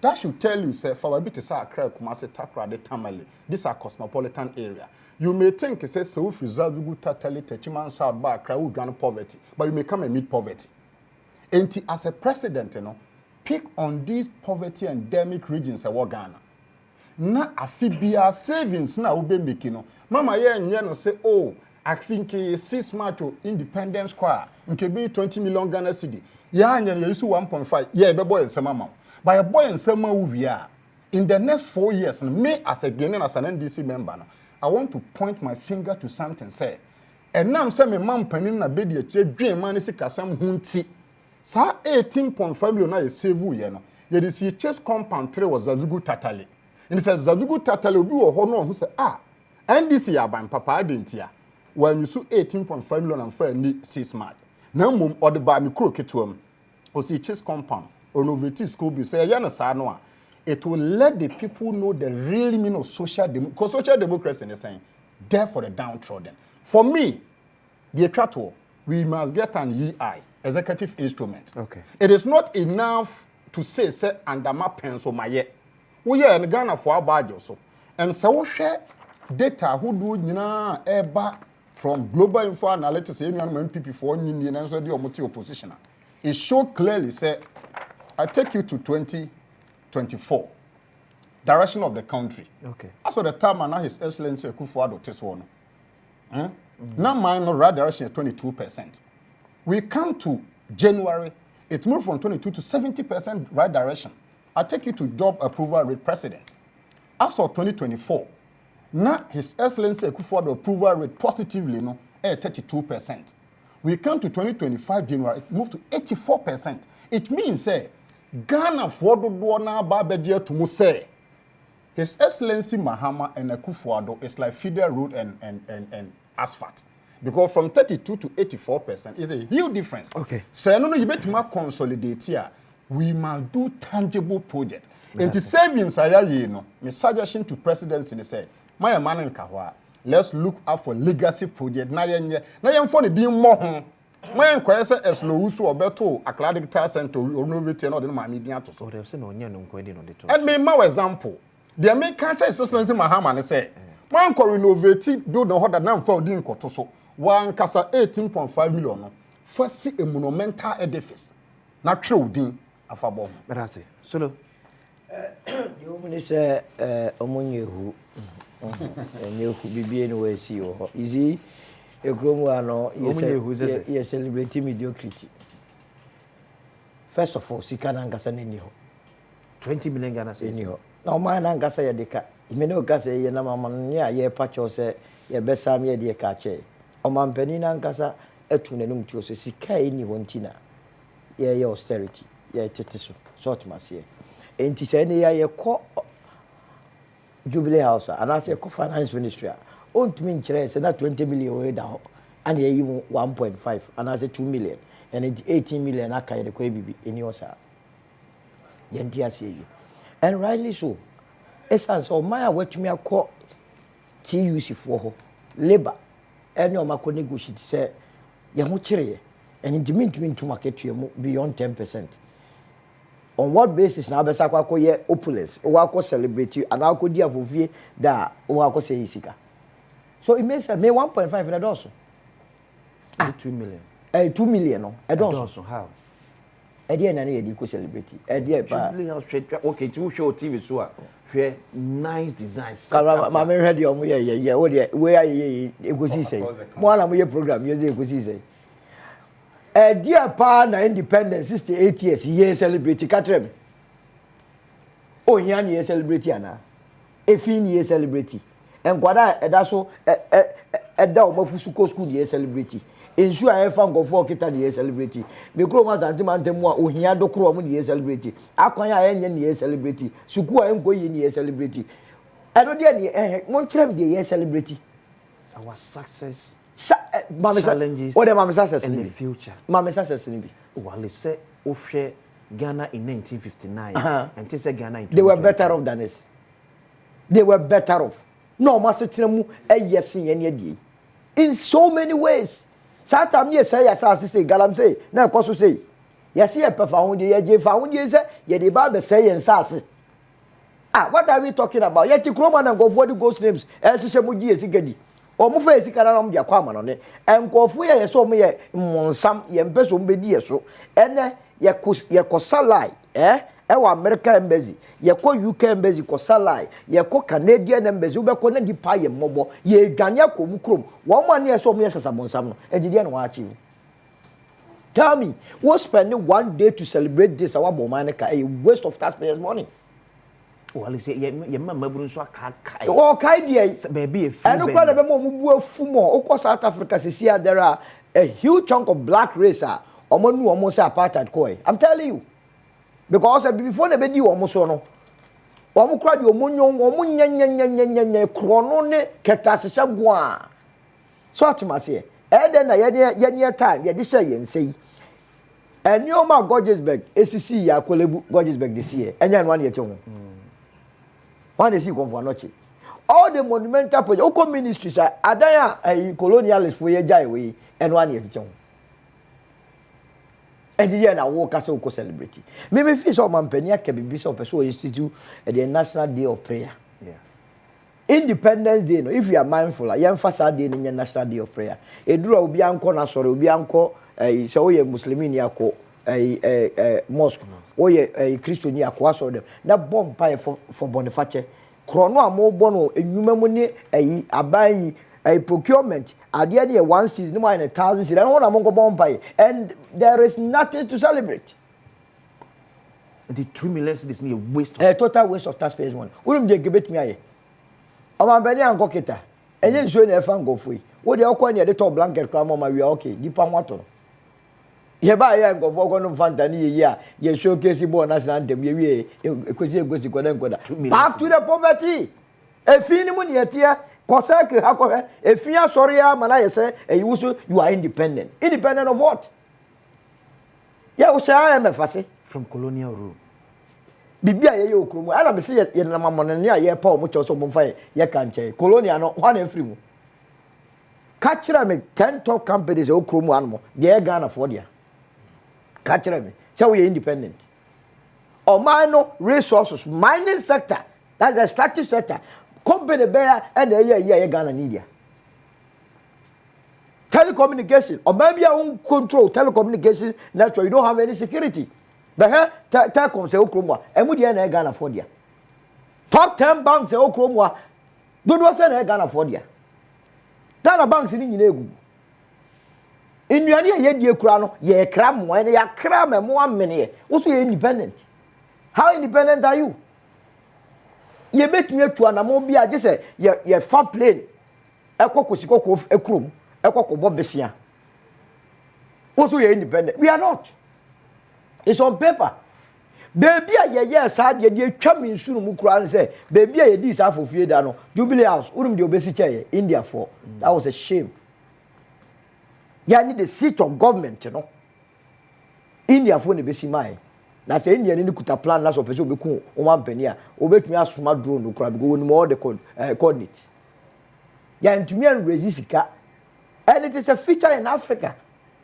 That should tell you, sir, for a bit to say Accra, Kumasi, Takra, de Tamale, these are cosmopolitan area. You may think it says so if you Zazugu, Tatali, Techiman, South Bar, Accra, Uganda poverty, but you may come and meet poverty. And as a president, pick on these poverty endemic regions of Ghana. Na afibia savings na ube making. Mama ye no say, oh, I think 6 March independence choir, nke be 20 million Ghana cedi. Ya nya you 1.5. Yeah, be boy and some amount. By a boy and some we are in the next 4 years, me as a Ghanaian, as an NDC member, I want to point my finger to something. Say, and now some me man penin na bedi a dream man is kasam hunti. Sa 18.5 million na save you no. Ye di see church compound 3 was Zazugu Tatali. And he says Zazugu Tatali obi wo ho no who say NDC aban papa adentia. When you sue 18.5 million and for 6 March. Na mum or the ba mi kro ketuam. O see church compound. Innovative school bill say it will let the people know the real meaning of social democracy. Because social democracy is saying, there for the downtrodden. For me, the Equator, we must get an EI, executive instrument. Okay. It is not enough to say under my pencil my yet. We are in Ghana for our budget so. And so we share data who do from global info analytics, union MPP for Indian and so the opposition. It showed clearly say I take you to 2024, direction of the country. Okay. As for the time, and now His Excellency Kufuor this one. Now mine right direction is 22%. We come to January, it moved from 22 to 70% right direction. I take you to job approval rate precedent. As of 2024, now His Excellency Kufuor approval rate positively 32%. We come to 2025 January, it moved to 84%. It means Ghana for the na babedia to Muse. His Excellency Mahama and Akufo-Addo is like feeder road and asphalt. Because from 32 to 84% is a huge difference. Okay. So no you better consolidate here. We must do tangible project. And the savings my suggestion to presidency say, my man in Kahwa, let's look out for legacy project. Na yen for the more man kwese eslowu so obeto akla digital center renovate na ode ma me din ato so dem say no onye no nkwa di no de to and me ma example the American church excellency Mahama ne say man ko renovate building ho da na mfa odi nkoto so wan kasa 18.5 million no fa si a monumental edifice na twe odin afabo berase solo you muni say omunyehu enyehu bibie no we si ho izi ekromu ano ye celebrate mediocrity. First of all, sikana ngasa nini ho 20 million Ghana cedis ni ho na o man ngasa ye deka imene o gasa ye na mama ne a ye pacho se ye besam ye de ka che o man pani na ngasa etu nanum ti o se sika ni ho ntina ye austerity ye teteso sort masie enti se ne ye ko Jubilee House and I say finance ministry on to me say na 20 million we da ho and ye 1.5 and I say 2 million and it 18 million aka ye ko bibi eni osa ye nti ase yi and rightly so essence o man awatumi akọ TUC for ho labor any o mako negotiate say ye ho kire and intimi market you beyond 10%. On what basis na abesa kwa ye opulence o wa ko celebrate and I ko dia fofie da o wa ko say isika so it means me 1.5 na doso 2 million 2 million no e doso how e dia na na ye di ko celebrate e dia ba okay to show TV so a hwe nice designs kala ma me hwe dia o mo ye o dia we aye egosi say mo na mo ye program ye egosi say dear pa na independence 68 years ye celebrate katrem o yan ye celebrate ana efin ye celebrate enkwada eda so eda o mafusu ko school ye celebrate ensu a efa ngofo kita ye celebrate me kro ma zanti man temu a ohia do kro mo ye celebrate akwan a enye ye celebrate suku a enko ye celebrate edo dia ni mo kire me ye celebrate our success challenges what am success in the future. Mama success in be. Well, say offer Ghana in 1959 and say Ghana in 2020. They were better off than us. They were better off. No, master tremu yes in in so many ways. Sometimes yes say galam say na koso say yes ye perform ye je found ye say ye the Bible say en sase. What are we talking about? Yet Kroma and go for the ghost names as Shemuji is gedi. O mo fa esika na mo dia kwa ma no ne enkofo ye so mo ye monsam ye mpeso mbedi ye so ene ye ko salai wa America embassy ye ko UK embassy ko salai ye ko Canadian embassy ube ko na di pa ye mmobo ye dwane akomu krom wo ma ne ye so mo ye sasa monsam no edidi na wa achieve. Tell me, we spend 1 day to celebrate this our bomanika a waste of taxpayers' money. Well, say ye mama buru so aka kai. O kai dia baby e and no kwada be mo bu afumo o ko South Africa see there are a huge chunk of black race omo nu omo say apartheid koi. I'm telling you. Because before they be di omo so no. Omo kra di omo nyon omo nyanya krono ne ketasesha gwa. So atmase e den na ye time ye di say ye nsei. And you ma Gorgeousburg ACC ya kolebu Gorgeousburg this year. Enya no one ye ho. One they see come for noche. All the monumental projects, all ministries are adaya colonialists for ye jai we and 1 year to and the year na walk as a celebrity. Maybe if it's all man penia can be bishop so institute at the National Day of Prayer. Yeah. Independence Day, no, if you are mindful, you emphasize day in your National Day of Prayer. A dura will be uncle na sorry, will be uncle so ye Muslimin yako mosque. O ye Christian ya kwa so dem na bomb pie for Boniface krono amo bono enwuma mu ne aban procurement ade ne 1 cedi no more than 1,000 cedi and one among bomb pie and there is nothing to celebrate. The 2 million is a waste a total waste of taxpayers money. Wouldn't be give me aye o man bani anko kita enye nsuo na efa ngofoi wo de okwa ne little blanket kra mo ma we okay dipa moto ye ba ye ngofo ko no fanta ni ye a ye showcase bo national anthem ye wie ekosi koda nkoda back to the poverty efini mu ne etia kosake hakohe efia sori ya mana ye say you are independent of what ye wo sha emefase from colonial rule bibia ye okromu ala be say ye na mamone ne ye pa o mo choso mo fa ye kan che colonial no hwa na free mu Catch me 10 top companies o krom anmo. They Ghana for dia. Catch me. So we independent. Or minor resources, mining sector, that's the extractive sector. Company bear and yeah Ghana need. Telecommunication, or maybe your own control telecommunication, that's why you don't have any security. But here, telecom say Okromwa, and we didn't Ghana for dia. Top 10 banks say Okromwa, don't was Ghana for dia. Ghana banks in Inegu. In Yania, ye crown, ye cram, when ye cram and 1 minute. Also, you're independent. How independent are you? You make me to an amobia, just say, you're far plane. Eko Kusiko, a crum. Also, you're independent. We are not. It's on paper. Baby, yes, I did come in soon. Mukran and say, baby, I did half of Fiedano, Jubilee House, Urum de Obesiche, India for. That was a shame. You need the seat of government, you know. India for the Bessimai. That's the Indian in the Kuta plan, that's what people become 1 penny. Obey me as smart drone, no crab, go more the coordinates. Yeah, to me, and resist. And it is a feature in Africa.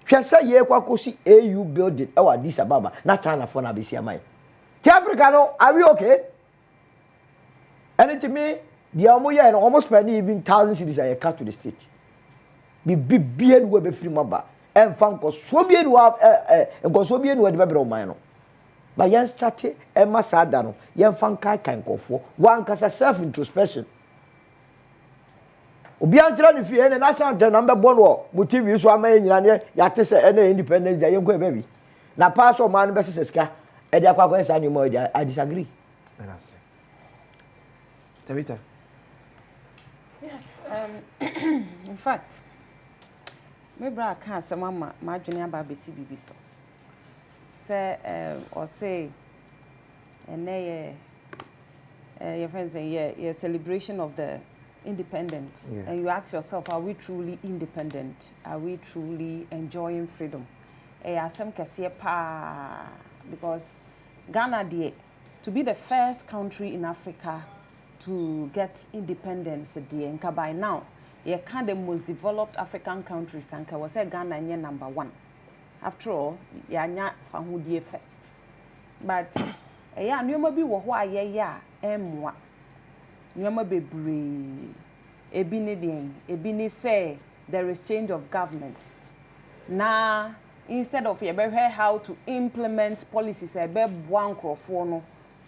Shasa ye kwakosi AU building ewa Addis Ababa na China for na bisi amai. Ti Africa no, are we okay? And it to me, the omoye and almost spending even 1,000 cities a cut to the state. Be bien we be free maba. And fan ko so bien wa ko so bien we de be o man no. But yan start e ma sada no, yan fan kai kofo. One kasa self introspection. Obi antra ni fie na national ten number born wo mu TV so ama nyina ne ya te se ene independence day yenko baby na pass o man be seseka e dia kwa kwa ni mo I disagree. That's Tabita. Yes, in fact me bra ka asema ma adwene aba be si bibi so say or say ene your friends say yeah celebration of the independent, and you ask yourself, are we truly independent? Are we truly enjoying freedom? Because Ghana to be the first country in Africa to get independence and by now you can the most developed African countries and was say Ghana number 1. After all, you are first. But you be what Nyama bebre ebini say there is change of government. Now instead of how to implement policies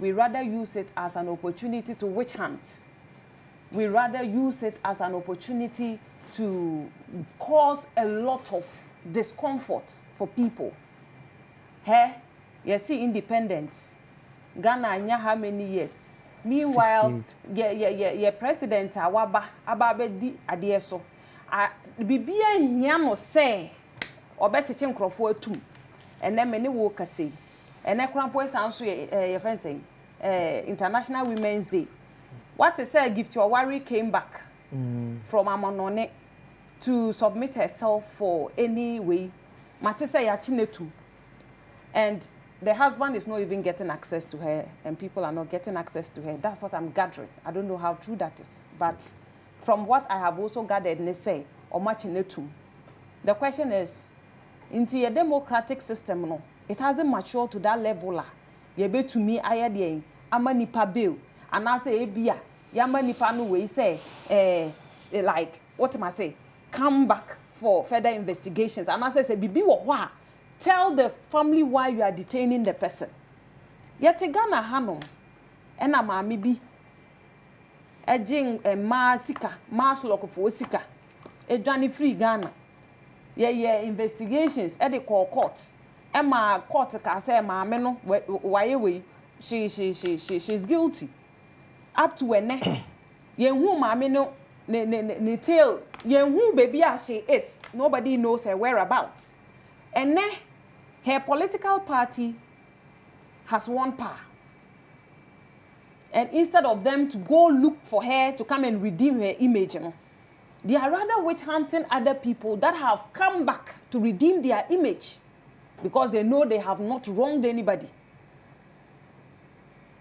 we rather use it as an opportunity to witch hunt. We rather use it as an opportunity to cause a lot of discomfort for people. Hey, you see independence. Ghana anya how many years? Meanwhile, yeah, President Awaba Ababedi Adieso. Bibia Yano say, or better Chin Crawford too. And then many workers say, and then Crampois answer your friend saying, International Women's Day. What to say, Gift Your Worry came back from Amonone to submit herself for any way. Matisa Yachinetu. And the husband is not even getting access to her, and people are not getting access to her. That's what I'm gathering. I don't know how true that is. But from what I have also gathered, they say, or much in it too. The question is, into a democratic system, no, it hasn't matured to that level. You be to me, I had a nipa bill, and I say, Ebia, Yama nipa no way say, like, what am I say? Come back for further investigations. And I say, Bibi, what? Tell the family why you are detaining the person. Yet Ghana Hanom, and I'm a maybe a jing a masika, mass lock of Osika, a Johnny Free Ghana. Yeah, investigations at the court. Emma court can say, ma meno, why away? She's guilty. Up to a neck. Ye whom I meno, ne tail, ye whom baby as she is. Nobody knows her whereabouts. And her political party has won power. And instead of them to go look for her to come and redeem her image, they are rather witch hunting other people that have come back to redeem their image because they know they have not wronged anybody.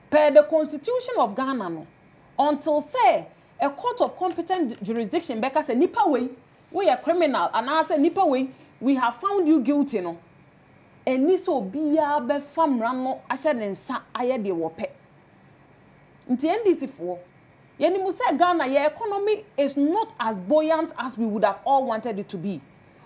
Per the Constitution of Ghana, until say a court of competent jurisdiction, Becca say nipa way, we are criminal and I say nipa we have found you guilty no eni so bia be famra no ahye ne nsa aye de wo pe nti NDC for yeni mu say Ghana your economy is not as buoyant as we would have all wanted it to be.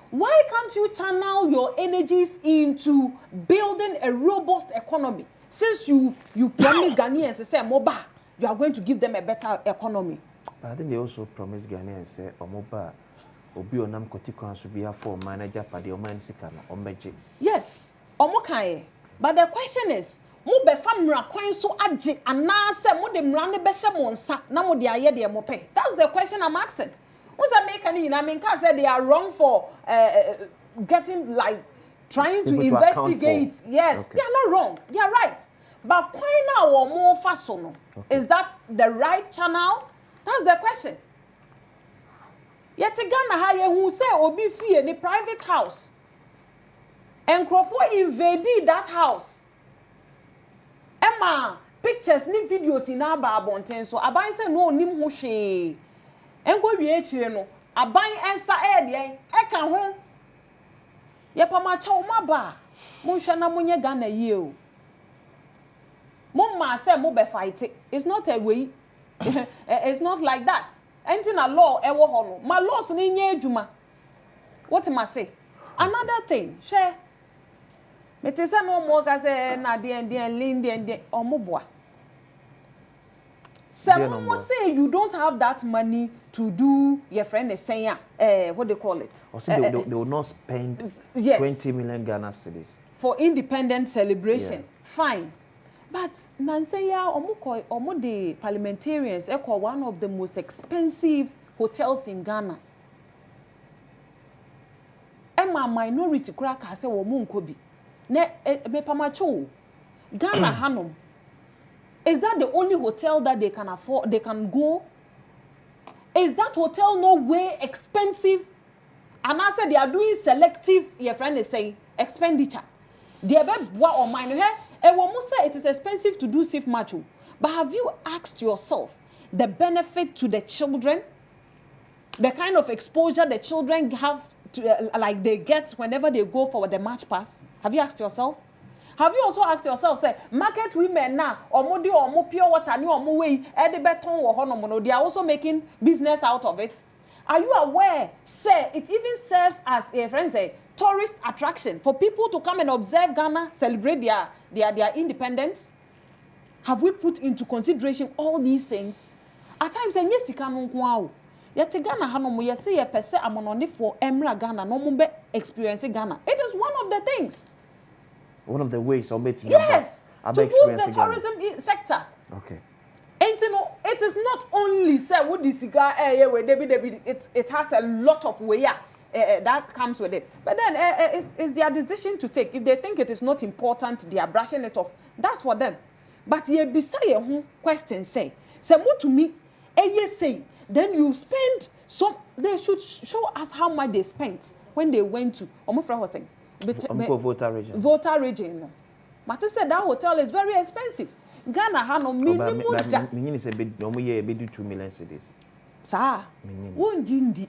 Why can't you channel your energies into building a robust economy? Since you promise Ghanaians say moba, you are going to give them a better economy. But I think they also promise Ghanaians say moba obi onam kotikwan so bia for manager pade o man sika no omeje. Yes, omo kan. But the question is, mo be famra kwan so age anase mo de mra ne be hye mo nsa na mo de aye de mo pe. That's the question I'm asking. What's American in? I mean, can say they are wrong for getting like trying to investigate. Yes, okay. They are not wrong. They are right. But why now or more fasono? Is that the right channel? That's the question. Yet Ghana ha who say obi fie the private house. And Crawford invaded that house. Emma pictures ni videos in our babonten so aban say no nim ho hwe. Enko wie chire no aban ensa de e ka ho ye pama cha o maba mo hwe na monye Ghana yie o mo ma say mo be fight. It's not a way. It's not like that. Anything a law e wo ho no ma laws ni nya adwuma. What am I say? Another thing share me te say no mo ga say na de linde omoboa. Someone say you don't have that money to do your friend is saying what they call it. Also they will not spend 20 million Ghana cedis for independence celebration. Yeah. Fine. But Nanseya omo the parliamentarians echo one of the most expensive hotels in Ghana. Emma minority kura ka say wo mu nkobi. Ne me pamacho Ghana hanom. Is that the only hotel that they can afford? They can go? Is that hotel no way expensive? And I said they are doing selective. Your friend is saying expenditure. They be what or mine here? And when you say it is expensive to do safe macho, but have you asked yourself the benefit to the children, the kind of exposure the children have to like they get whenever they go for the match pass? Have you asked yourself? Have you also asked yourself, say, market women now, or more pure water, or more way, the beton or honomono, they are also making business out of it? Are you aware, say, it even serves as a friend say, tourist attraction for people to come and observe Ghana, celebrate their independence? Have we put into consideration all these things? At times, and yes, you can't wow. Yet Ghana hanomo, yes, say a per se amononi for Emra Ghana, no mumbe experiencing Ghana. It is one of the things. One of the ways I'll make yes, to boost the tourism sector. Okay. And you know, it is not only say what the cigar it has a lot of way that comes with it. But then it's their decision to take. If they think it is not important, they are brushing it off. That's for them. But ye beside who question say what to me, say then you spend some. They should show us how much they spent when they went to. Omofra was saying. Voter region. Voter region. Mate said that hotel is very expensive. Ghana ha no minimum. Meaning say no mo ye be do 2 million cedis. Sir, won't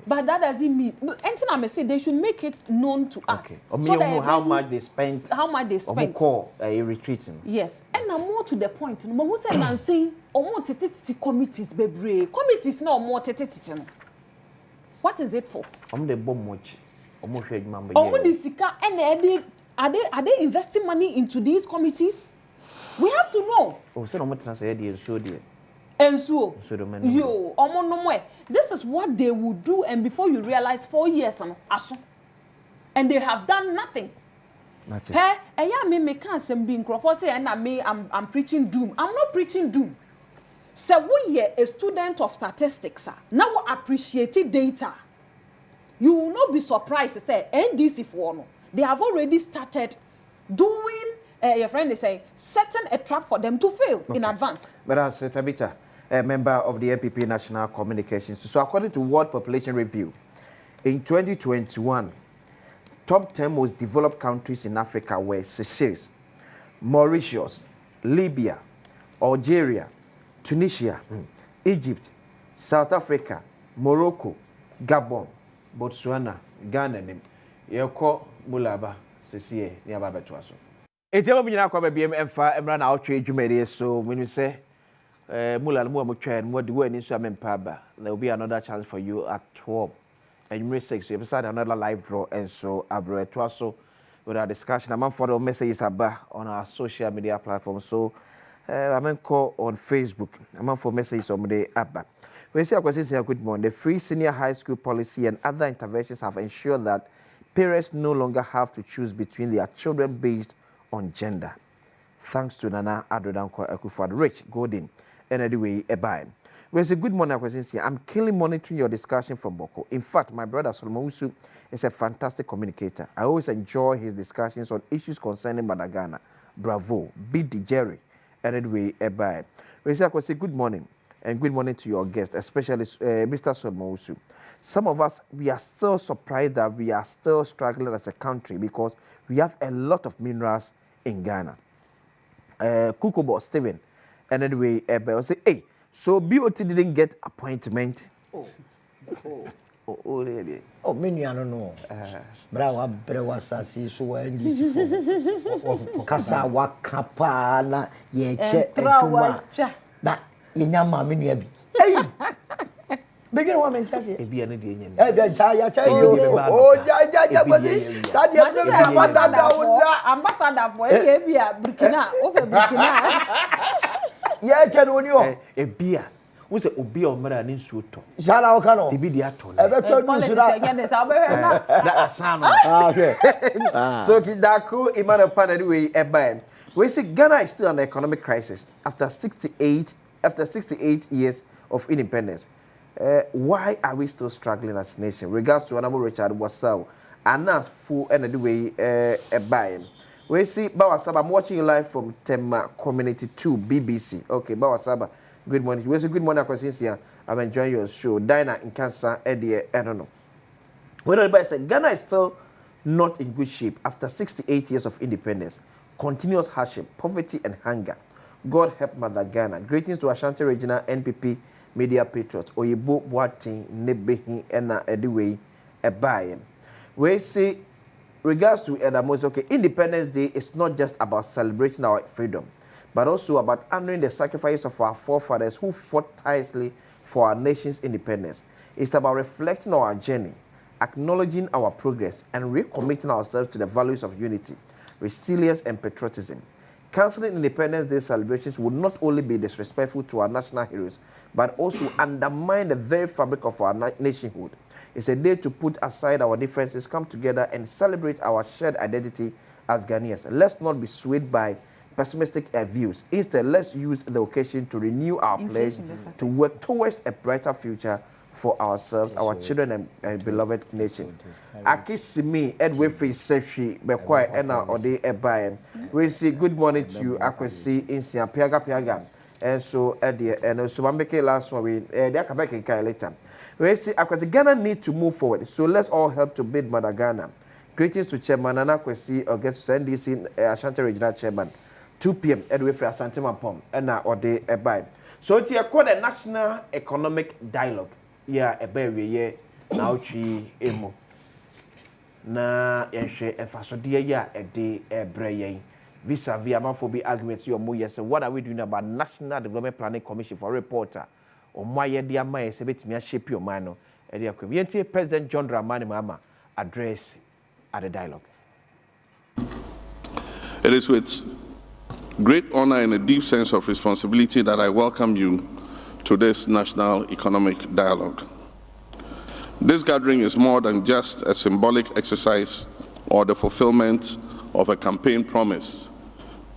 but that doesn't mean. Anything I may say, they should make it known to us. Okay. So that how much they spend. How much they spend. Call retreating. Yes, and I'm more to the point. But who said Nancy? More committees, baby. Committees no more tete. What is it for? The bomb much. And are they investing money into these committees? We have to know. Oh, so no say so dear. And so this is what they will do, and before you realize 4 years and they have done nothing. Nothing. Hey, me can't say Crawford say and I'm preaching doom. I'm not preaching doom. So we are a student of statistics. Now we appreciate data. You will not be surprised to say NDC for no. They have already started doing your friend is saying setting a trap for them to fail in advance. But as Tabita, a member of the NPP National Communications. So according to World Population Review, in 2021, top 10 most developed countries in Africa were Seychelles, Mauritius, Libya, Algeria, Tunisia, Egypt, South Africa, Morocco, Gabon, Botswana, Ghana nim. Yeko mulaba sesiye ni aba beto aso. Etiamo binyina kwa biem emfa emra na otwe dwumere so when we say mulala mu amotwa no de wani so amempa aba. There will be another chance for you at 12. And you may 6 you beside another live draw and so abro to aso with our discussion. I'm for the messages about on our social media platforms. So I'm call on Facebook. I'm for messages on the app. We see a question here, good morning. The free senior high school policy and other interventions have ensured that parents no longer have to choose between their children based on gender. Thanks to Nana Adodanko Akufo-Addo, Rich Golden, and anyway, Ebaim. We say good morning, questions here. I'm keenly monitoring your discussion from Boko. In fact, my brother Solomon Usu is a fantastic communicator. I always enjoy his discussions on issues concerning Madagana. Bravo, BD Jerry, and anyway, Ebaim. We say good morning. And good morning to your guest, especially Mr. Solomon Usu. Some of us, we are still surprised that we are still struggling as a country because we have a lot of minerals in Ghana. Kukubo Steven, and anyway, Ebel say, hey, so BOT didn't get appointment. Really? Oh, many I don't know. Brava Brewa Sassi, so and this Casa Wakapana, ye check that Yama Miniabi. Hey! Begin woman, Chassis. Be an Indian. Oh, Ambassador for Burkina, over Burkina. Yeah, Chadonio, a beer. Who's a beer or mother in Suto? Shana Ocano, to be the aton. I better told you that. So, Kidako, Imana Panadui, Ebaim. We see Ghana is still under economic crisis after 68 years of independence. Why are we still struggling as a nation? Regards to Honorable Richard Wasau, and that's full energy way Ebaim. We see Bawasaba, I'm watching you live from Tema Community 2 BBC. Okay, Bawasaba, good morning. We say good morning, Akwasincia. I'm enjoying your show. Dinah in Cancer, Eddie, I don't know. When everybody said Ghana is still not in good shape after 68 years of independence, continuous hardship, poverty, and hunger. God help Mother Ghana. Greetings to Ashanti Regional NPP Media Patriots. Oyebo Boating, Nebehi, Ena Ediwe, Ebayen. We say, regards to Adom, okay, Independence Day is not just about celebrating our freedom, but also about honoring the sacrifice of our forefathers who fought tirelessly for our nation's independence. It's about reflecting our journey, acknowledging our progress, and recommitting ourselves to the values of unity, resilience, and patriotism. Cancelling Independence Day celebrations would not only be disrespectful to our national heroes, but also undermine the very fabric of our nationhood. It's a day to put aside our differences, come together, and celebrate our shared identity as Ghanaians. Let's not be swayed by pessimistic views. Instead, let's use the occasion to renew our pledge to work towards a brighter future for ourselves, our children, and beloved nation. Akisimi Edway Free Sefi Bekwai Ena Ode Ebaye. We say good morning to you, Akwasi Insia Piaga. And so and so I'm making last one we they come back in later. We say Akwasi Ghana need to move forward. So let's all help to build Mother Ghana. Greetings to Chairman Nana Akwasi or get to send this in Ashanti Regional Chairman. 2 p.m. Edway Free Asante Mampom Ena Ode Ebaye. So it's called a National Economic Dialogue. Yeah, a baby, yeah, now she emo. Na yenshe efasodie ya ede ebreye visa via manfobi arguments your mo yes what are we doing about National Development Planning Commission for reporter or my dia man se betimi a shape your man no e dia kwem yentie President John Dramani Mahama address at the dialogue. It is with great honor and a deep sense of responsibility that I welcome you to this National Economic Dialogue. This gathering is more than just a symbolic exercise or the fulfillment of a campaign promise.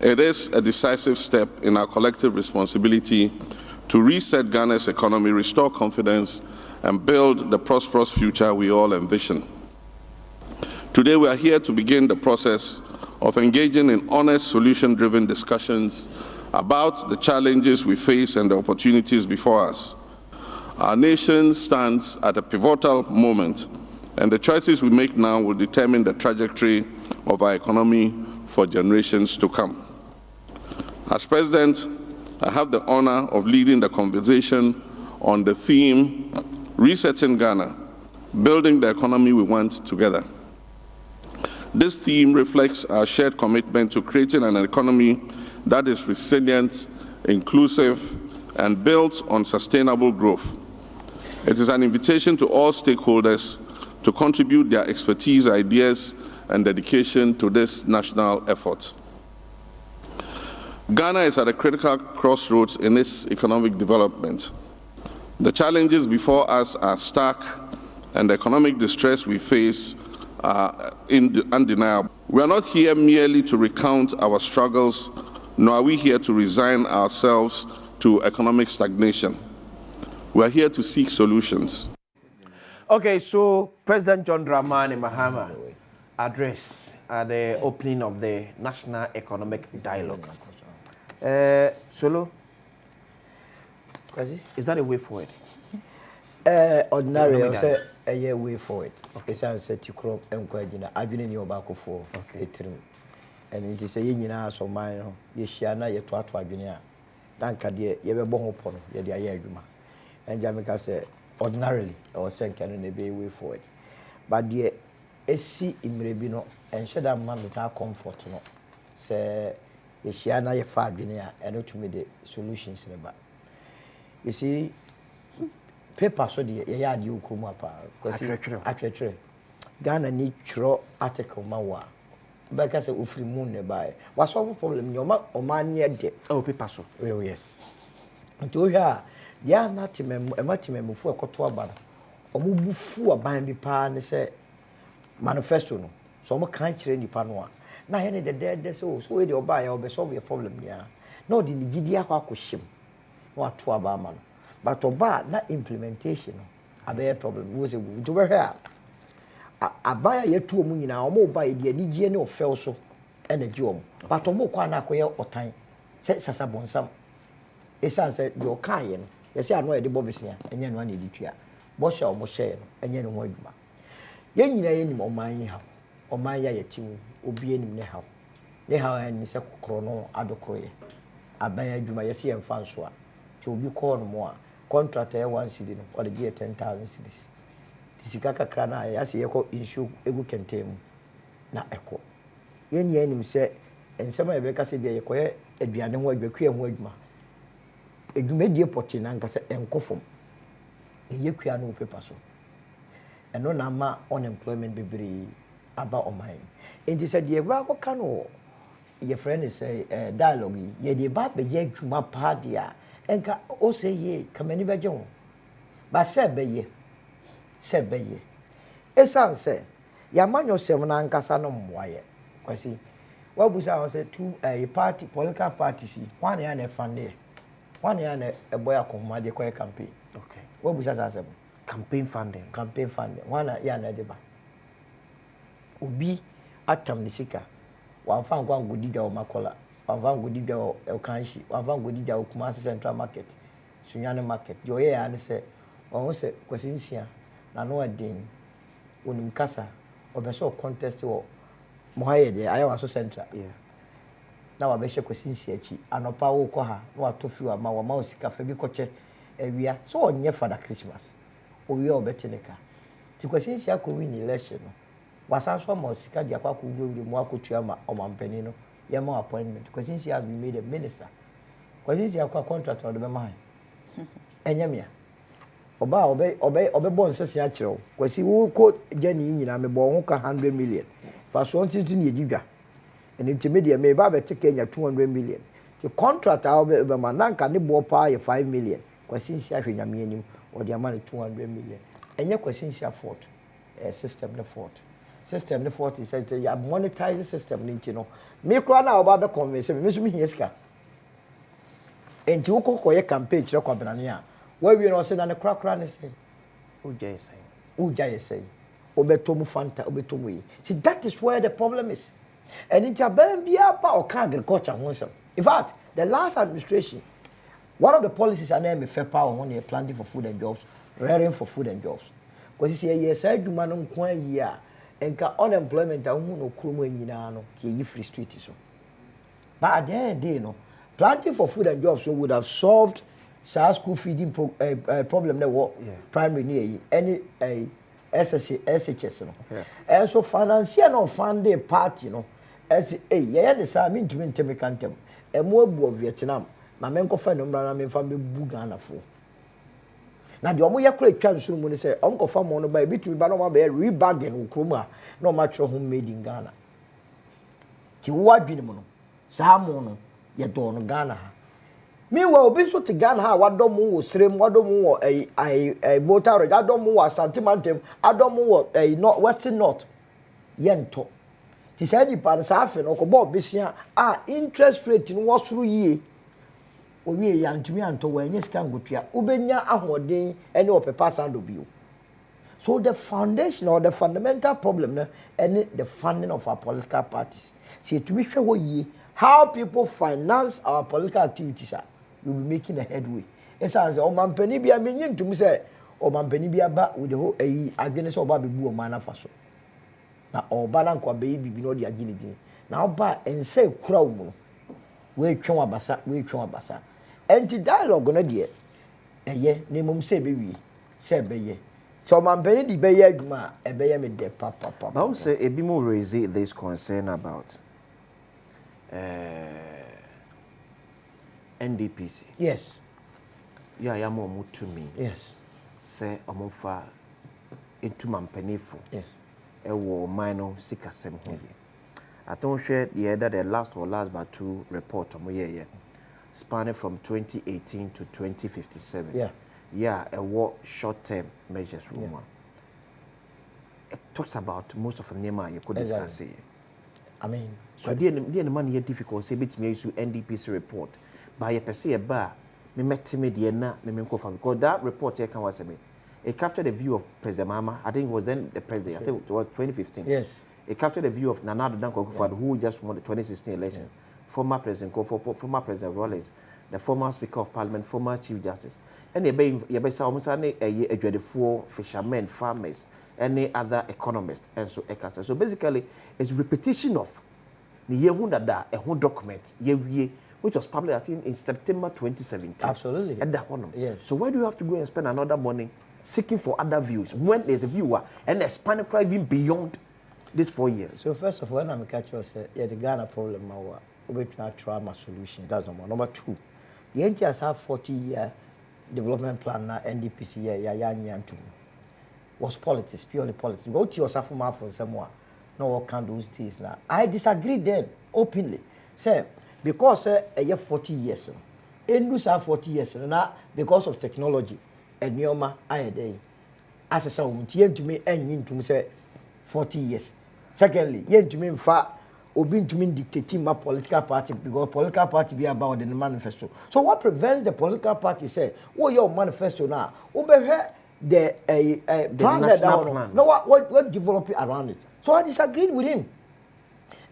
It is a decisive step in our collective responsibility to reset Ghana's economy, restore confidence, and build the prosperous future we all envision. Today we are here to begin the process of engaging in honest, solution-driven discussions about the challenges we face and the opportunities before us. Our nation stands at a pivotal moment, and the choices we make now will determine the trajectory of our economy for generations to come. As President, I have the honor of leading the conversation on the theme, Resetting Ghana, building the economy we want together. This theme reflects our shared commitment to creating an economy that is resilient, inclusive, and built on sustainable growth. It is an invitation to all stakeholders to contribute their expertise, ideas, and dedication to this national effort. Ghana is at a critical crossroads in its economic development. The challenges before us are stark, and the economic distress we face are undeniable. We are not here merely to recount our struggles, nor are we here to resign ourselves to economic stagnation. We are here to seek solutions. Okay, so President John Dramani Mahama address at the opening of the National Economic Dialogue. Solo, is that a way forward? Ordinary, I say a way forward. Okay, so I said to crop and quagina. I've been in your back for and it is a yin so mine. Yes, Shiana, your twat, Danka, dear, you ever born upon your dear. And Jamaica said, ordinarily, I was saying, can be way forward. But dear, SC in Rebino and shed that man without comfort. No, say, yes, Shiana, your 5 guinea, and not to me the solutions in the back. You see, paper so the yard you come up. Because Ghana need throw article mawa. Because of free moon nearby. What's all the problem? Your man near debt. Oh, paper so. Oh, yes. To her, they are not a matchman before a cotoa banner. Or move for a band pan, say manifesto. So much can't train the panwa. Now, any the dead, so you'll buy or be solve your problem. Yeah. No, the Gidia Hakushim. What to Abaman. But to bad, not implementation. A bad problem was it to her. I buy a 2 million now, more by the Nigiano fell so and a job. But to more quana or time. Said Sasabon some. A son said, your kind. Yes, I know the Bobbies here, and then one idiot. Bosha or Moshe, and then one. Yen any more my how, or my yaching, will be any nehow. Nehow and Mr. Chrono Adocroy. I buy a Jumayasi and Francois. To be called more. Contractor 1 city or the year 10,000 cities. Tisikaka Krana, as a echo issue, a good contain. Na echo. Yen him say, and some of the Cassia be a quiet, a Bianan word, a queer word. A media potin and cassa and coffin. A yequiano paper so. And no nama unemployment be about on mine. And he said, ye well, what can your friend is a dialogue, ye the baby ye to my party. And o say ye, come any bajon. But said be ye. Said be ye. Esan say, Yaman yourself and Cassanum wire. Quasi. What was I say to a party, political party, one year and a fund there. 1 year a boy come the quiet campaign. Okay. What was I say? Campaign funding. Campaign funding. 1 year and a deba. Ubi atam nisika. One found one good deal of Macola. One found good deal of Kanshi. One found good deal of Kumasi Central Market. Sunyana Market. Your ear and say, one say, Quesinsia, Nanoa Dean, Unimcasa, or Beso contest or Mohaye de Iowa Central. Yeah. Now I bet you Quesinsia, and a power coha, no tofu, a mouse cafe, coche, and we are so near for the Christmas. Or we all bet in a car. To Quesinsia could win election. Was also more Sika Diapaku will be more Kuchama or Mampenino, Yama appointment, because since she has been made a minister. Because since you have a contract on the mind. And Yamia. Obey Bon says natural, because he will quote Jenny in a born 100 million. Fast one to Nidiga. And intermediate may have taken 200 million. The contract out of Mananka, the ball pay 5 million. Because since you have a minimum or the amount of 200 million. And your question she afford a system the fort. System the 40 says you monetize the system, you know. Me cry now about the convention, Miss Mihiska. And you call your campaign, Chocobanania. Where we are saying, and the crack run is saying, Ujay say, Ujay say, Obetomu Fanta, Obetomu. See, that is where the problem is. And it's a baby or agriculture. In fact, the last administration, one of the policies are named fair power when you're planting for food and jobs, rearing for food and jobs. Because you see, yes, I do man on year. And unemployment, I won't know Krumo in Yano, he free street. So. But at the end of the day, no, planting for food and jobs would have solved school feeding problem that was primary near any SHS no and so financial no funding party no as yeah the same mean to me kantem e mo abu Vietnam ma me nkofa no mra na me fa me bu Ghana fo na de omo yakora twa nso mu ne say onkofa mo no ba bitumi ba no ma ba rebargain ukrom a no ma tro home made in Ghana ti wo adwene mu no saa mo no ye do no Ghana ha meanwhile obi so te Ghana ha wadom wo srem wadom wo voter reg adom wo asantimantem adom wo north western north yento ti say ni pa sa afi no ko bo besia interest rate no wosoro yie owie ya ntumi anto wa enye sika ngotua ubenya ahoden ene opepa sando bio. So the foundation or the fundamental problem na any the funding of our political parties see to be sure ye how people finance our political activities are we will be making a headway. It says o mampani bia menyin ntumi say o mampani bia ba with the whole adwene so oba bebu o mana faso na oba na nkwa be bibi no de agine din na oba ense kura wo no we twon abasa enti dialogue no de eye ne mum say be wi say be ye so mampani di be ye aduma e be ye me de papa I would say ebi mo raise this concern about NDPC. Yes. Yeah, ya mo to me. Yes. Say omofa into mampanifo. Yes. E wo minor sikasem ho ye. I don't share the other the last but two report omo ye spanning from 2018 to 2057. Yeah. Yeah, a war short-term measures room. Yeah. It talks about most of the name you could discuss it. I mean, so the money is difficult. Say bit me issue NDPC report. By a per se a bar, me met me the na me kofa because that report here can was me. It captured the view of President Mama. I think it was then the president. I think it was 2015. Yes. It captured the view of Nana Danko Akufo-Addo, who just won the 2016 elections. Former President Kofo, former President Wallace, the former Speaker of Parliament, former Chief Justice. And you be almost a four fishermen, farmers, any other economist, and so ekasa. So basically, it's repetition of the year a document which was published I think in September 2017. Absolutely. At that one. Yes. So why do you have to go and spend another money seeking for other views when there's a viewer and expand even beyond these 4 years? So first of all, when I'm catching say, the Ghana problem we try trauma solution. That's number two. The NGS have 40-year development plan na NDPC was politics, purely politics. Go to your Safuma for someone. No what can those things now. I disagree then openly. Say because a year 40 years. In lose 40 years now because of technology and Nioma I day. As a sound to me and to me say 40 years. Secondly, yen to me in fact Obi to mean dictating my political party because political party be about the manifesto. So what prevents the political party say, "Oh, your manifesto now"? Over the plan national plan. No, what develop it around it? So I disagreed with him.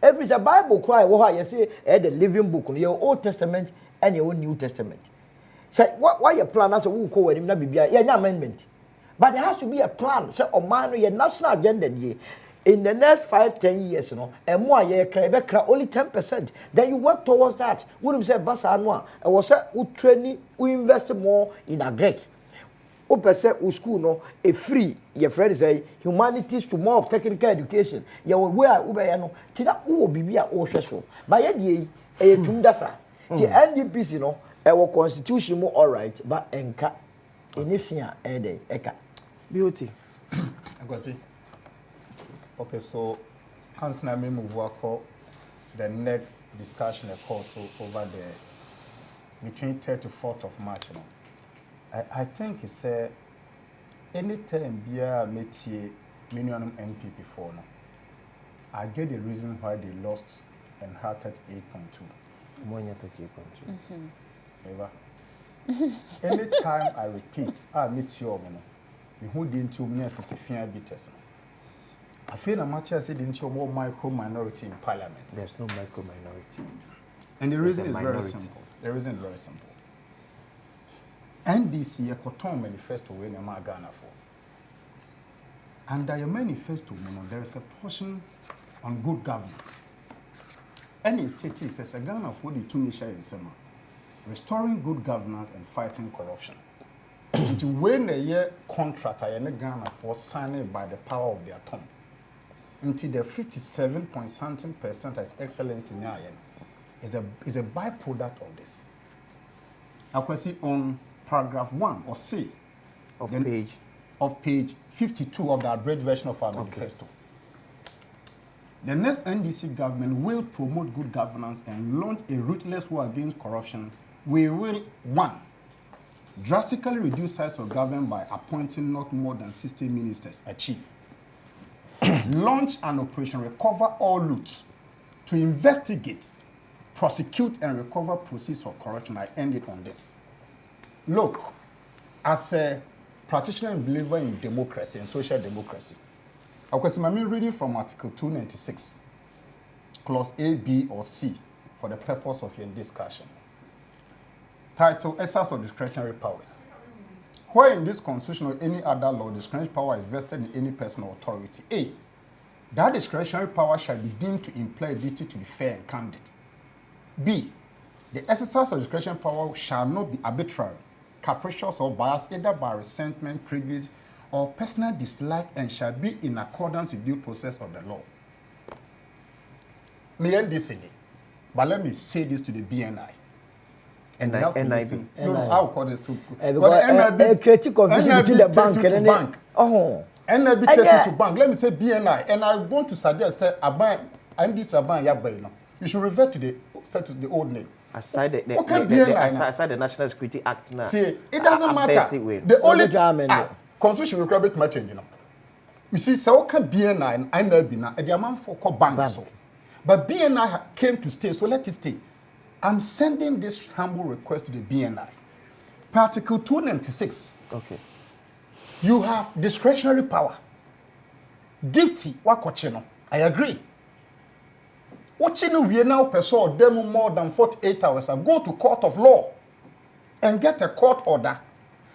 If it's a Bible cry, what you say, the living book, your Old Testament and your New Testament. Say why your plan as a who call him not be amendment, but there has to be a plan. So on man, your national agenda. In the next 5-10 years, and more year only 10%. Then you work towards that. Wouldn't say Basa Anwa. I was say we training, we invest more in agric. Open say we school no a free. Your friend say humanities to more of technical education. You where ube no. Tina uwo bibia o hweso. Ba ye e tundasa. The NDPC no our constitution mo all right, but enka enisia ede eka. Beauty. I go see. Okay, so Hans na me move work the next discussion also over the between 3rd to 4th of March. I think it's any time beer metie minimum MP before no. I get the reason why they lost and had 38.2. More than 38.2. Ever. Anytime I repeat, I meet you, who didn't you me as a fear bitters. I feel a much as it didn't show more micro minority in parliament. There's no micro minority. And the reason is very simple. The reason is very simple. NDC, a cotton manifesto in Ghana for. Under your manifesto, there is a portion on good governance. Any state says a Ghana for the 2 years in summer, restoring good governance and fighting corruption. Into when a year contract I am Ghana for signed by the power of their tongue. Until the 57.something% as excellence in Yayan is a byproduct of this. I can see on paragraph 1 or C of page 52 of the abridged version of our manifesto. The next NDC government will promote good governance and launch a ruthless war against corruption. We will, 1, drastically reduce size of government by appointing not more than 60 ministers, achieve. Launch an operation, recover all loot, to investigate, prosecute, and recover proceeds of corruption. I end it on this. Look, as a practitioner and believer in democracy and social democracy, I'm reading from Article 296, Clause A, B, or C, for the purpose of your discussion. Title, Exercise of Discretionary Powers. Where in this constitution or any other law, discretionary power is vested in any person or authority. A, that discretionary power shall be deemed to imply a duty to be fair and candid. B, the exercise of discretionary power shall not be arbitrary, capricious, or biased, either by resentment, privilege, or personal dislike, and shall be in accordance with due process of the law. Me end this again, but let me say this to the BNI. And I will call this to creative confusion between the bank and the bank. NIB testing to bank. Let me say BNI, and I want to suggest say this you should revert to the status, the old name. Aside the National Security Act now. See, it doesn't matter. The only constitution will grab it much change, You see, so can BNI and NIB now, and the amount for bank. But BNI came to stay, so let it stay. I'm sending this humble request to the BNI. Article 296. Okay. You have discretionary power. Gifty, wakochino. I agree. Ochino we now pursue demo more than 48 hours and go to court of law and get a court order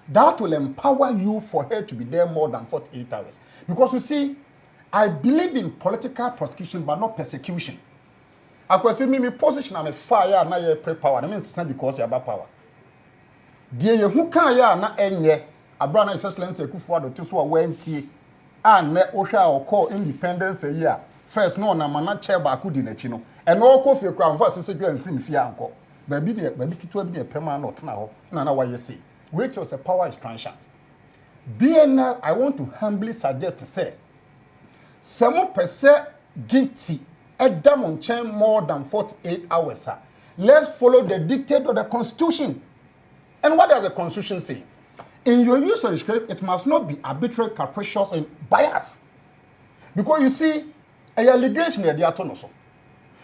that will empower you for her to be there more than 48 hours. Because you see, I believe in political prosecution but not persecution. I can say me position I'm a fire na ye pre power. I mean because you have power. Die ye hu kan ya na enye Abraham Excellence Ekufuado to so wentie and na ohwa okọ independence year. First no na mana chair ba ku di nachi no. E no okọ fie kra mfa sese dwa mfiri mfie anko. Ba bi kitwa bi pema na otena ho na wa ye say. Which was a power is transient. BNL, I want to humbly suggest to say, some percent guilty Adom on chain more than 48 hours. Let's follow the dictate of the Constitution. And what does the Constitution say? In your use of the script, it must not be arbitrary, capricious, and biased. Because you see, a allegation is there to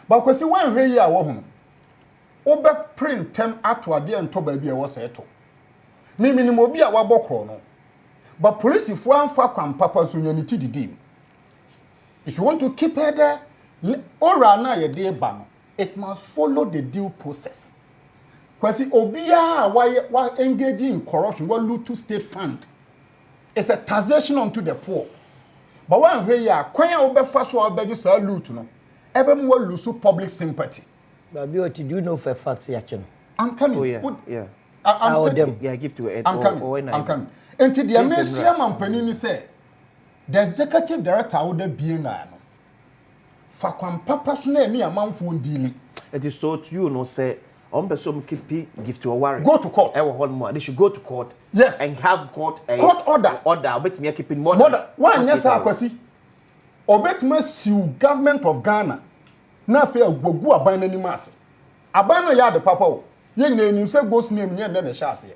but because when we are home, over print them at to a dear and to baby was a to. Me minimo be a wabokro no. But police if one fa kwam papa so unity di. If you want to keep her there, ora na ye dey ba no, it must follow the due process. Because obia why engaging in corruption, what loot to state fund. It's a taxation onto the poor. But when we are kwan ya obefa so obegi say loot no, everyone will lose public sympathy. But what do you know for facts yachino? I'm coming. Oh yeah. I'm give to it. I'm coming. Until the American company say the executive director of the BNI no. Fakwam papa so na ni amanfo ndili. It is so to you no say on person keep give to a warrant. Go to court. They should go to court. Yes. And have court order. Bet me keeping more than one yes akwasi. Obet me sue government of Ghana. Na fe agbogu aban nani mase. Aban no ya de papa o. Ye nyina nim say ghost name nye na sha ase.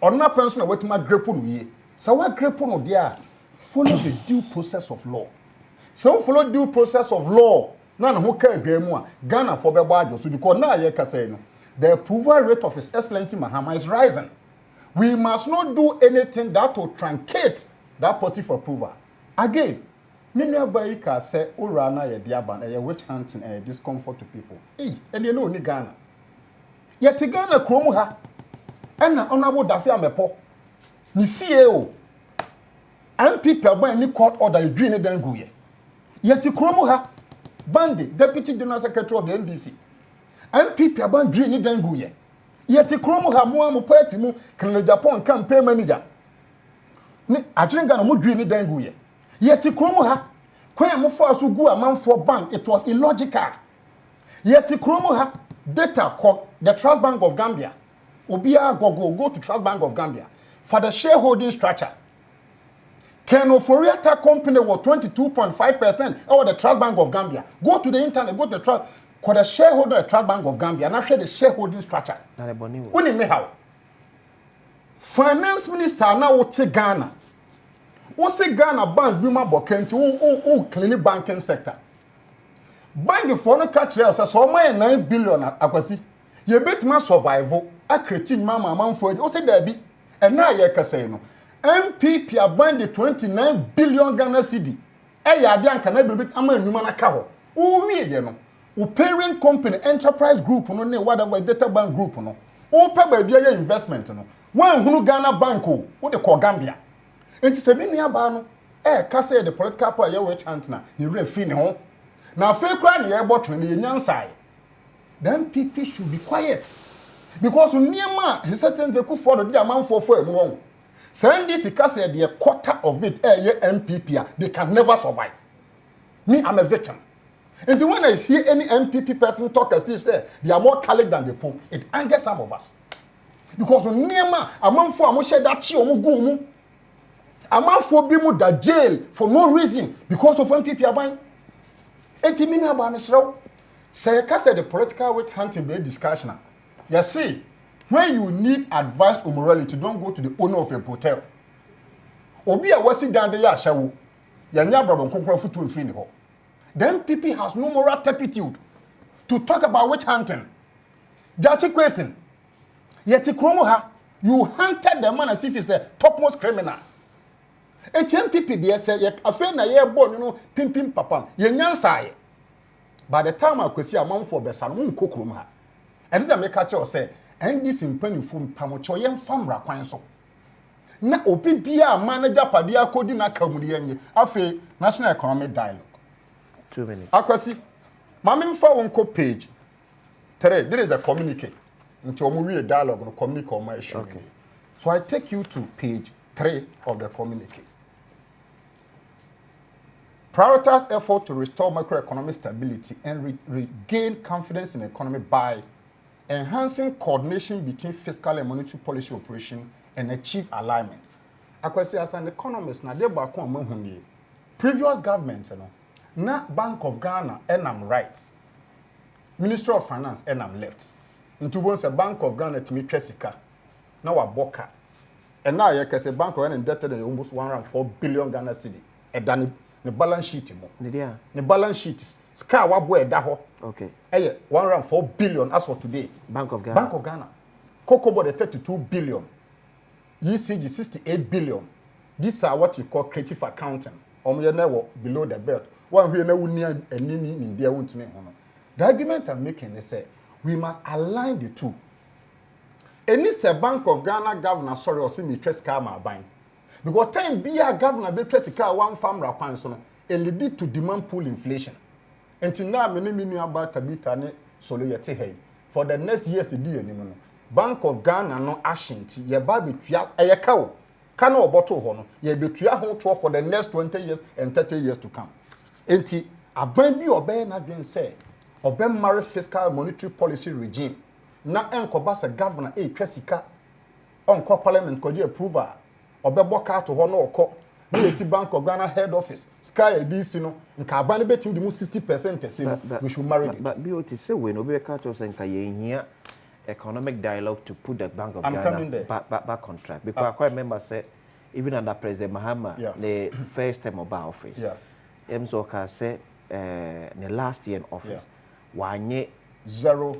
Ona person na wetima grepo no ye. So what grepo no there? Follow the due process of law. So follow due process of law. Na ho ka adwamu a Ghana for bebo adwo so because na ye ka say no. The approval rate of His Excellency Mahama is rising. We must not do anything that will truncate that positive approval. Again, many abayika say ora na ye diaban e witch hunting and discomfort to people. And you know ni Ghana. Yet Ghana krom ha. And honorable Dafia Mepo. Ni CEO. MP Pelban ni court order agree ni dengu ye. Yet krom ha. Bandi, Deputy General Secretary of the NDC. MP Pelban agree ni dengu ye. Yeti kromo ha mo am party mu kan Japan campaign manager. Ni adrenga na mo dwi ni dangu ye. Yeti kromo ha kwan mo for so gu amanfo bank it was illogical. Yeti kromo ha data the Trust Bank of Gambia. Obia go to Trust Bank of Gambia for the shareholding structure. Keno Foriata company was 22.5% over the Trust Bank of Gambia. Go to the internet, go to the Trust, for the shareholder at Trust Bank of Gambia, and I share the shareholding structure. Only me how. Finance Minister now will take Ghana. What's the Ghana banks be my bokenti who clean banking sector? Bank for no catch rails as so my 9 billion akwasi. You bet my survival. I create mama man for it. What's it there be? And now you can say no. MPP aband the 29 billion Ghana cedi. Ya dia nka na bibit ama enuma na ka ho. O wie ye no. O parent company enterprise group no ne whatever data bank group no. O pa ba bia ye investment no. Wan hunu Ghana bank o de ko Gambia. Enti se bi nia ba no ka say the political power ye we chant na ni re fi ne ho. Na fe kra ne ye botwe ne ye nyansai. Then MPP should be quiet. Because niema he certain ze ku for the amanfo for emu no. Send this because the quarter of it MPP, they can never survive. Me, I'm a victim. And when I hear any MPP person talk as if they are more colored than the Pope, it angers some of us. Because Nema, a man for a share that chi omugumu, a man for bimu da jail for no reason because of MPP are buying. 80 million about say the political witch hunting be discussion. You see. When you need advice or morality, don't go to the owner of a hotel. Obi a wasi down there shawo. Yanya brabo konkro futu mfiri ni ho. Then people has no moral turpitude to talk about witch hunting. Jachi question. Yeti kromo ha, you hunted the man as if he's the topmost criminal. And people there say afa na ye born pim papa. Ye nyansa. By the time I kwesi amam for besan mo nkokrom ha. And that make catch say and this in penny from Pamocho yen famra kwan so. Na obi bia manager padia kodi na kamuri yenye. Afe National Economic Dialogue. 2 minutes. Akwasi. Mami mfa wonko page 3. There is a communique. Nti omu wi dialogue no communique on my issue. Okay. So I take you to page 3 of the communique. Prioritize effort to restore macroeconomic stability and regain confidence in the economy by enhancing coordination between fiscal and monetary policy operation and achieve alignment. Akwasi as an economist na dey back on mahuni. Previous government na Bank of Ghana enam right. Ministry of Finance enam left. Into once a Bank of Ghana to me tresika. Now a boka. And now you can say Bank of Ghana indebted almost 104 billion Ghana cedi. And then the balance sheet mo. The balance sheet Scar wabwe daho. Okay. 104 billion as for today. Bank of Ghana. Bank of Ghana. Cocoa the 32 billion. ECG 68 billion. These are what you call creative accounting. Below the belt. One we never near a nini in their own to me. The argument I'm making is say we must align the two. Any say Bank of Ghana governor sorry or see me trust car buying. Because time be a governor be trust car one farm rapanson and lead to demand pool inflation. Until now, many about Tabitane Solo Yete. For the next years, the deal, Bank of Ghana no ashinti, ye baby tria a cow. Cano bottle hono, ye be tria home tour for the next 20 years and 30 years to come. Enti, a baby or bear not been say, or ben marry fiscal monetary policy regime. Na enkobasa governor a Tresica on co parliament could you approval, or be boka to honor or co. We see Bank of Ghana head office. Sky DC no. In Kabani betting the 60% we should marry it. But BOT say we no be catch us and here economic dialogue to put the Bank of Ghana back on track. Because I quite remember say even under President Mahama the first time about office. Yeah. Mzoka say the last year in office. Wanye zero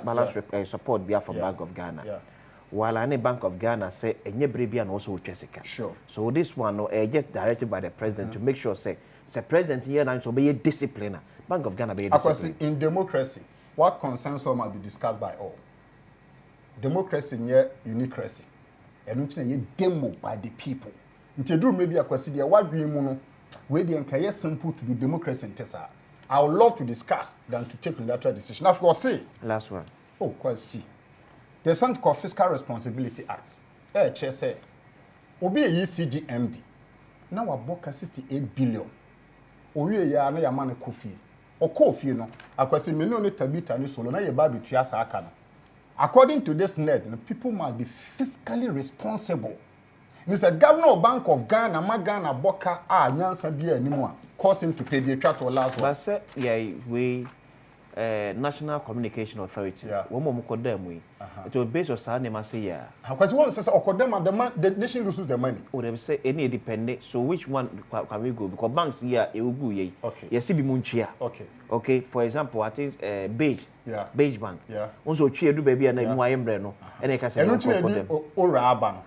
balance support be from Bank of Ghana. Yeah. While any Bank of Ghana say enye brebi and also Jessica. Sure. So this one just directed by the president to make sure say president here and so be a discipliner. Bank of Ghana be a discipliner. In democracy, what consensus must be discussed by all. Democracy near unicracy. And which ye demo by the people. Nti do maybe akwasi dia wadwen mu no we dey nkaye simple to do democracy in Tessa. I would love to discuss than to take unilateral decision. Of course, say last one. Oh, quite see. There's something called Fiscal Responsibility Act. Say, Obi a ECGMD. Now a book 68 billion. Oye ya na ya man kofi. O kofi no. Akwasi million tabita ni solo na ye ba bitua sa aka no. According to this net, people must be fiscally responsible. Mr. Governor Bank of Ghana, Magana Boka, Nyansa Bia anymore, caused him to pay the chat or last one. But yeah, we National Communication Authority. Yeah. One more condemn we. It was based on Sunday Masia. Because one says, the nation loses the money. Or they say any dependent. So which one can we go? Because banks here, it will go. Okay. Yes, be Munchia. Okay. Okay. For example, I think Beige. Yeah. Beige Bank. Yeah. Also, Chia do baby and I am Breno. And I can say,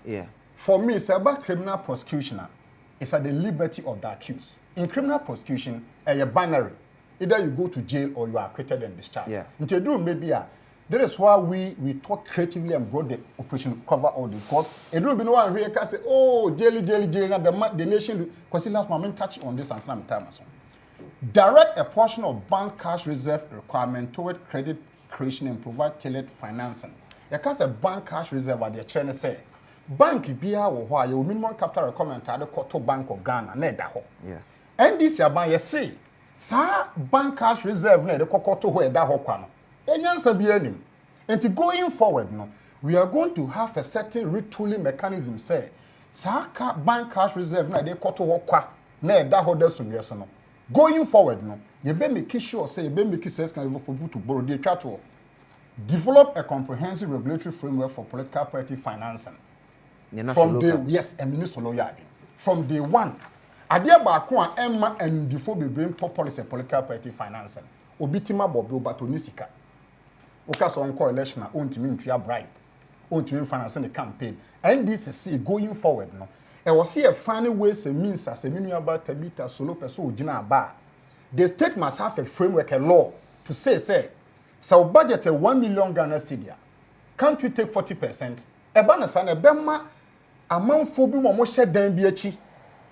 yeah. For me, it's about criminal prosecution. It's at the liberty of the accused. In criminal prosecution, a binary. Either you go to jail or you are acquitted and discharged. Yeah. Maybe that is why we talk creatively and brought the operation to cover all the costs. It don't be no one here can say, oh, jail, the nation. Because last moment touch on this and some time. Direct a portion of bank cash reserve requirement toward credit creation and provide tailored financing. You can say bank cash reserve at the China say. Bank BIA or why your minimum capital requirement at the Koto Bank of Ghana, Nedaho. Yeah. And this year, by say. Sa bank cash reserve na de kokoto ho eda ho kwa no enyansa bi anim enti going forward no we are going to have a certain retooling mechanism say sa bank cash reserve na de koto ho kwa na eda ho da sumye so no going forward no ye be make sure say ye be make sense can for people to borrow the capital develop a comprehensive regulatory framework for political party financing from day yes and minister lawyer from day one. Adia ba ko a emma and before be bring policy political party financing obitima bobo batonisika oka so on election ontimi ntua bribe ontimi financing the campaign and this is going forward no e was see a funny ways and means as a menu about tabita solo person ogina ba the state must have a framework, a law to say so budget a 1 million Ghana cedi can't we take 40% e ba na sa na bema amanfo bi mo hye dan bi achi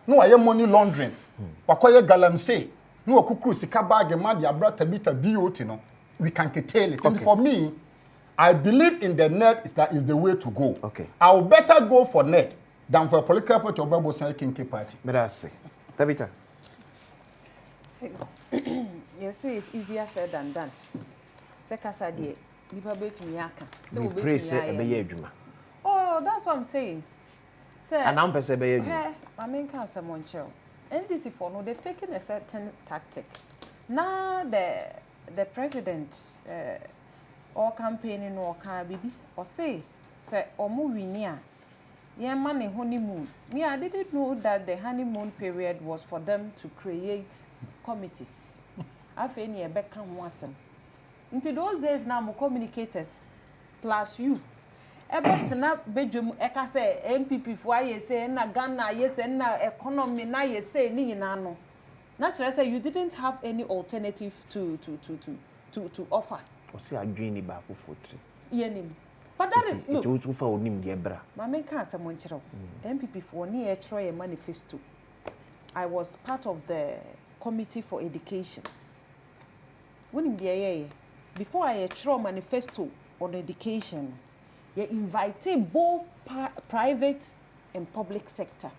no aye money laundering wakoye galamsey no okukuru sika bag ma dia brata bita BOT no we can curtail it. Okay. And for me I believe in the net is the way to go. Okay. I will better go for net than for a political party or Bible Kinky party. Merci. Tabita. Yes, it's easier said than done. Sekasa die nipa betumi aka. So we betumi aya. Oh, that's what I'm saying. And I'm perceiving you. I mean, can't someone chill. NDC for no, they've taken a certain tactic. Now the president or campaigning or can be or say or movie near. Yeah, money honeymoon. Yeah, I didn't know that the honeymoon period was for them to create committees. I feel near Beckham wasn't. Into those days now, more communicators plus you. About na bedroom eka say MPP for ye say na Ghana ye say na economy na ye say ni nyina no. Naturally say you didn't have any alternative to offer. O say adwini ba ko fotri. Ye nim. But that is look. It fa onim de bra. Ma men kan asem nkyerɛ. MPP for ni e kyerɛ ye manifesto. I was part of the committee for education. Wonim de ye before I kyerɛ manifesto on education. You invited both private and public sector.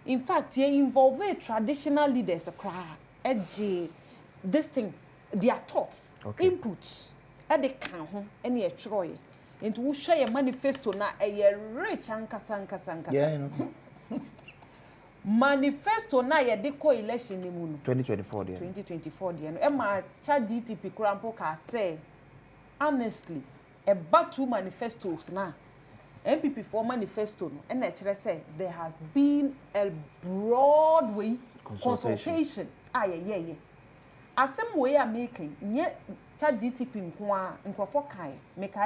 In fact, you involve traditional leaders across this thing, their thoughts, inputs, at the count, and you try. And to share your manifesto na a rich anka. Yeah, you know. Manifesto na ya deco election in 2024. 2024. And Emma Chad DTP Crampo can say, honestly. About 2 manifestos now. MPP for manifesto and actually say there has been a Broadway consultation. Yeah. As some way I'm making, yet chat DTP in Kwafokai, make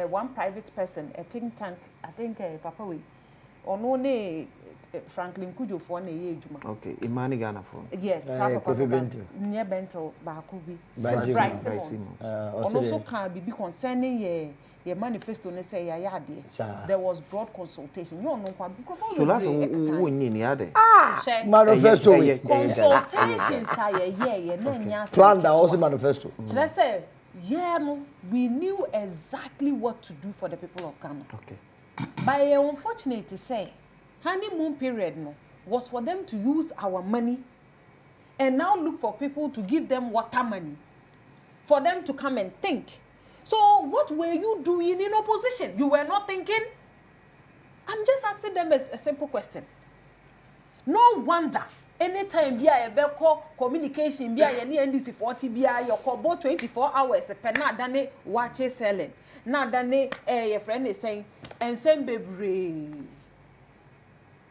one private person, a think tank, I think Papa way, or no ne Franklin Kujo for a year. Okay, Imani Ghana for. Yes, near Bentel Bakubi. Right, also can be concerning your manifesto. They say there was broad consultation. You know, so last one, manifesto consultations. Plan that also manifesto. Let's say yeah, no, we knew exactly what to do for the people of Ghana. Okay. But unfortunate to say, honeymoon period no was for them to use our money and now look for people to give them water money for them to come and think. So what were you doing in opposition? You were not thinking? I'm just asking them a simple question. No wonder anytime we are communication be any NDC 40 be your call 24 hours per na dane watch selling. Na dane your friend is saying and same baby.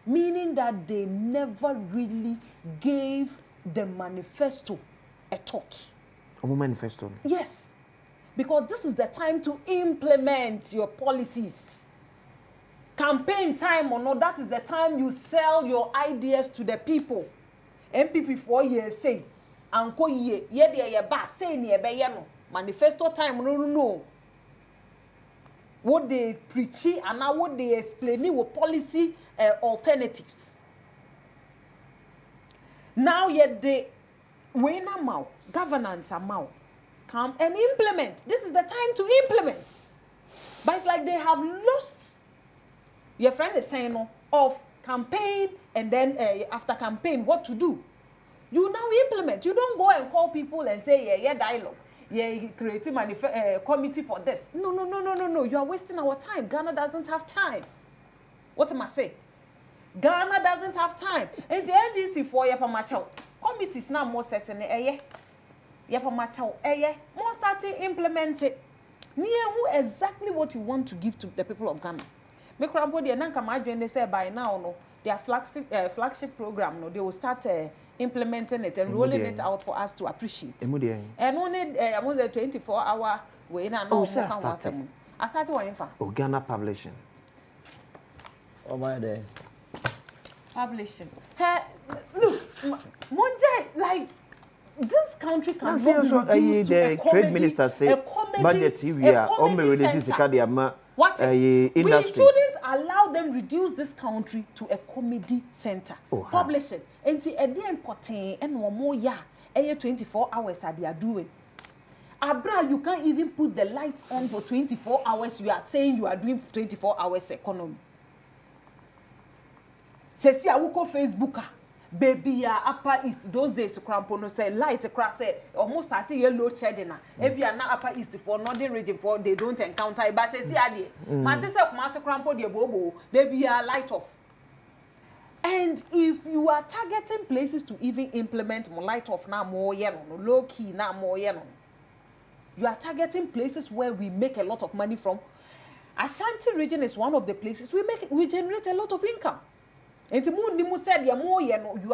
Meaning that they never really gave the manifesto a thought. A manifesto? Yes. Because this is the time to implement your policies. Campaign time or not, that is the time you sell your ideas to the people. MPP 4 years say, Anko ye de ye ba say ni ebe ye no. Manifesto time no. What they preach and now what they explain with policy alternatives. Now yet the way now governance amount come and implement. This is the time to implement. But it's like they have lost. Your friend is saying no, of campaign and then after campaign what to do. You now implement. You don't go and call people and say yeah dialogue. Yeah, creating committee for this. No. You are wasting our time. Ghana doesn't have time. What am I saying? Ghana doesn't have time. And the NDC for Yapamacho committees now more certain Yapamacho more starting implement it. Near who exactly what you want to give to the people of Ghana. Make Rambodi and Nanka they say by now no their flagship program no they will start implementing it and rolling it out for us to appreciate. And only I want the 24-hour way now. Oh, I started one info. Oh, Ghana publishing. Oh my day. Publishing. Hey, look, Monjay, like this country can be reduced to a comedy, trade minister say budget we are all releases what? We industries. shouldn't allow them reduce this country to a comedy center. Publishing. And the idea important and one more 24 hours that they are doing. Abra, you can't even put the lights on for 24 hours. You are saying you are doing 24 hours economy. Say, see, I will call Facebook. Baby, Upper East, those days, Crampono say, light across it, almost starting yellow shedding. If you are not Upper East for northern region for they don't encounter it, but say, see, I did. Manchester, Master Crampo, dear Bobo, they be a light off. And if you are targeting places to even implement more light off now, more yellow, low key now, more yellow, you are targeting places where we make a lot of money from. Ashanti region is one of the places we generate a lot of income. And the moon said, you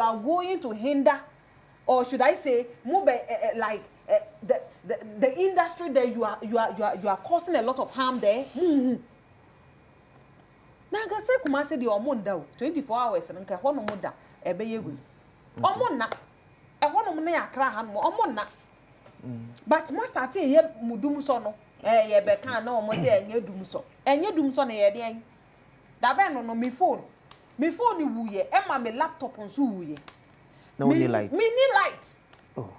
are going to hinder, or should I say, like the industry that you are causing a lot of harm there. Now, I say, come say the omon down 24 hours and can one more down. Ebeyegu. Omona. I want to make a crahan more. Omona. But must I tell you, Mudumsono? Ye becan no more say, and you dumso. And you dumson a day. Dabano no me phone. Me phone you woo ye, Emma me laptop on so ye. No mini light. Mini lights. Oh.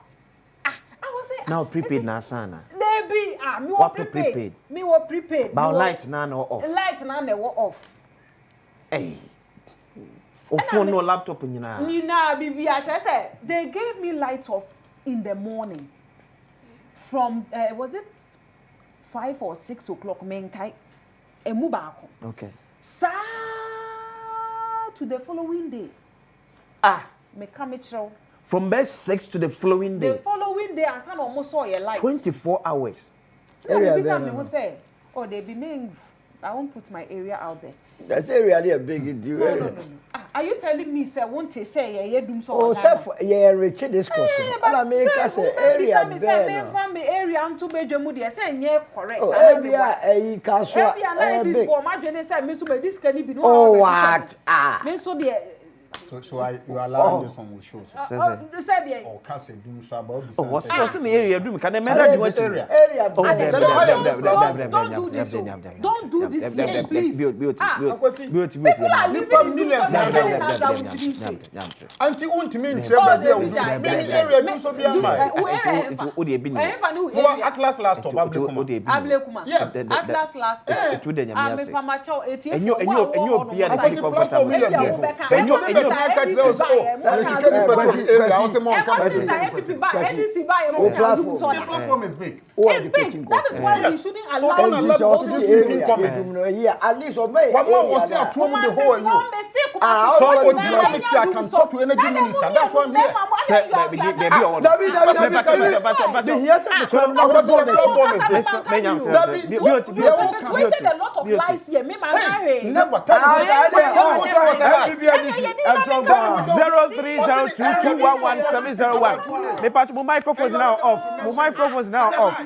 I was saying. Now prepaid na sana. They be me were prepaid. Me were prepaid. But light na no off. Light na no off. Hey. O phone no laptop nyina. Nina bibi I say they gave me light off in the morning. From was it 5 or 6 o'clock menkai emu baako. Okay. Sa to the following day. Me come through. From best 6 to the following day. The following day, and some almost saw your light. 24 hours. Area me will say, oh, they be named. I won't put my area out there. That's really a big deal. No. Are you telling me, sir, won't you say, yeah, doom so? Oh, sir, yeah, Richard discussion. But I make us area there. Family area and to be Jamudi, I say, yeah, correct. Oh, area, a castle. Area, this for my genesis, Miss, this can be no. Oh, what? Men so dear. So you allow this one will show. Oh, Case doom so about. Oh, what's in the area? Do can I you want area? Don't do this. Don't do this here, please. Beauty. Millions. Auntie won't mean many area do so be Atlas last top. Yes. Atlas last top. Platform is big. It's big. That is why we shouldn't allow at least or may. One more was here to the whole you. So what I can talk to energy minister. That's why I'm here. Tweeted a lot of lies here. Never tell me what was that. 0302211701. The patch, my microphone is now off. My microphone is now off.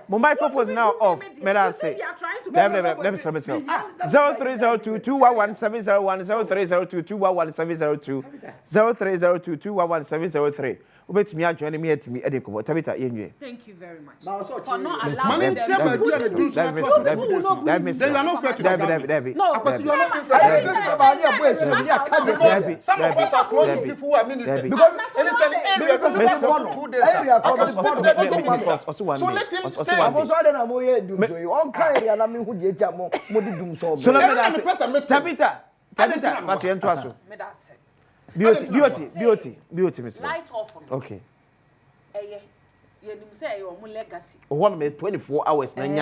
My microphone is now off. May I say? Let me say myself. 0302211701. 0302211702. 0302211703. Ubet me joining me at me edeko. Tabita yenye. Thank you very much. For not allowing them. They are not fair to Debbie. No, because you are not fair. Some of us are close to people who are ministers. Because it is an area for 2 days. I can speak to the energy minister. So let him stay. So Tabita, but you enter. Beauty, Miss. Light off. Okay. You say your legacy. 1 minute 24 hours. And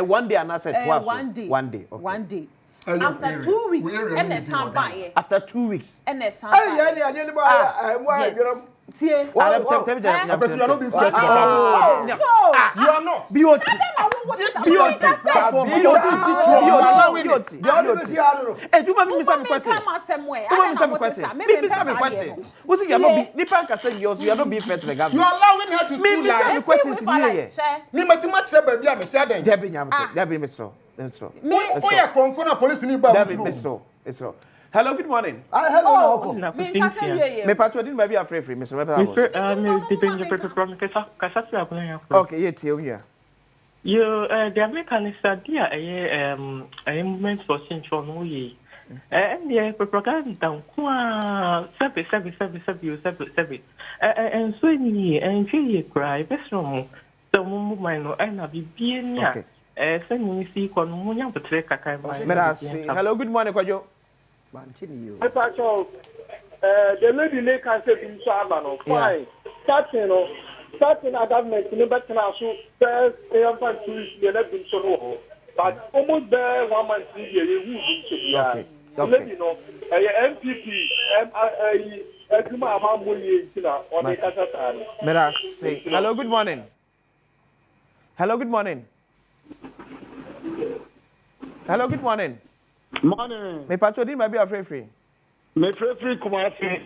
1 day, and I said 12. 1 day. 1 day. Okay. 1 day. After 2 weeks, and a sound by. After 2 weeks. And a sound by. Yes. You are not being fair to no. You are not. Beauty. This platform. Hey, do you some questions? Some questions. What's you are not be Nipan say you are not being fair to the government. You are allowing her to speak like questions in here. Me match say baby am tell them. Debbie Mr. Oh yeah, confront police ni ba. Debbie Mr. Hello, good morning. Hello, Me patro din maybe afraid free, Mr. Okay, yeah, tell here. You the American study a movement for central no ye. And the propaganda seven. And so ye and ye cry best room. So mine and be being ya. Send me see Comunia to take a kind of. Hello, good morning, Kwajo. The lady Lake can say in Savannah, fine. Starting a government in the better now, so first, they have found to been so but almost there 1 month, you lady know, a MPP, Hello, good morning. Hello, good morning. Hello, good morning. Morning. Me patro din maybe afraid free. Me free Kumasi.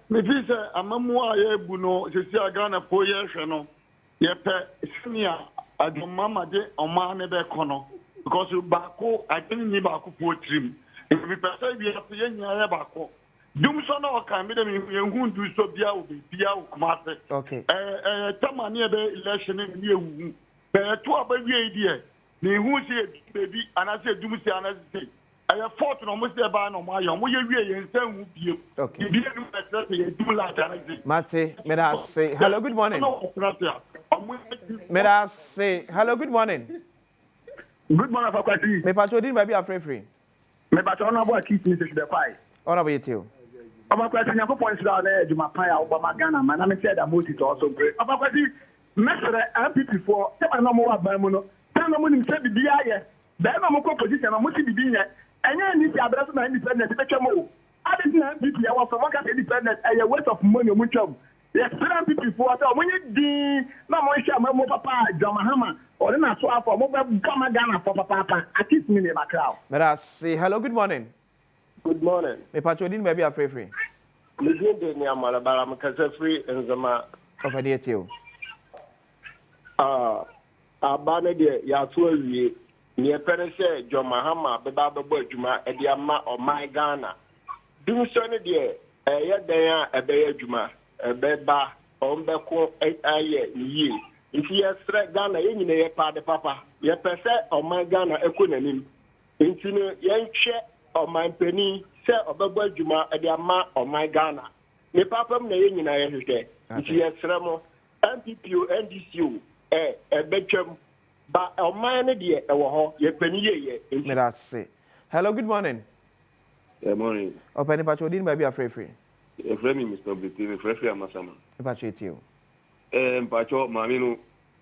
Me pisa amamu aye buno sisi agana po ye hwe no. Ye pe senior Adom mama de oma ne be kono because baako adin ni baako po trim. Me pesa bi afi ye nya baako. Dum so na o kan me de me hu ndu so bia o bia o Kumasi. Okay. Tamani e be election ni ewu. Be to abawie die. Ni hu se baby anase dum se anase I fought no almost there by no my young way and send you. Okay. Mate, may I say hello, good morning. May I say hello, good morning. Good morning, Fakwati. Me patro din maybe afraid free. Me patro na bo keep me to the pie. Ona be you. Fakwati na ko point down there Juma pie Obama Ghana man. I said that most it also great. Fakwati, mesere MPP for say na mo wa ban mu no. Say na mo ni say bibia ye. Then na mo ko position na mo si bibia ye. And you are better than independent. I didn't have people who are from independent and a waste of money. Yes, people for when you did no more share my papa, Jamahama, or then I saw for mobile Gamma for papa. I keep me in my crowd. But I say hello, good morning. Good morning. Me patro din maybe afraid free. Me didn't near Malabara because free and Zama over there too. Abane de Yatu, near Perese, John Mahama, Baba Juma, Ediama, or my Ghana. Do so, dear, yet they are a Bay Juma, a Beba, on the court 8 ye. If he has threat Ghana, in a part of Papa, yet Perse, or my Ghana, a kunanim. Into young share or my penny, say, or Baba Juma, Ediama, or my Ghana. The Papa, the Union, I say, if he has Ramo, MPPU, NDCU, a bedroom. But our man, dear, our ye penny. Hello, good morning. Good morning. Open Pacho, didn't be afraid free. A friend, Mr. Bitty, free Amasama. Patriot you. Pacho, Mamino,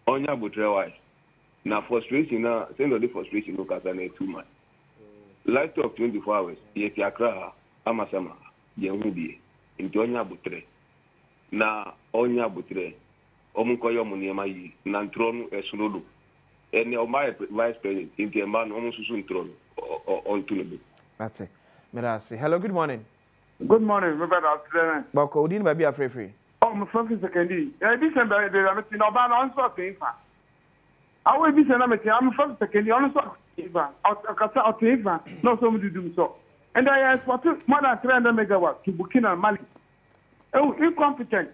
Onya Butrewa. Now, frustration, now, send the frustration, look at an 2 months. Light of 24 hours, yet Yakra, Amasama, Yahudi, into Onya Butre. Now, Onya Butre, Omukoyo Muniamai, Nantron, Esulu. And my vice president in the man almost soon thrown on to That's it. Hello, good morning. Good morning, my brother. Bako, didn't be afraid free. Oh, my first second. December, they are making no ban on something. I will be sent I'm first second, on something. I'll take no so to do so. And I exported more than 300 megawatts to Burkina and Mali. Oh, incompetent.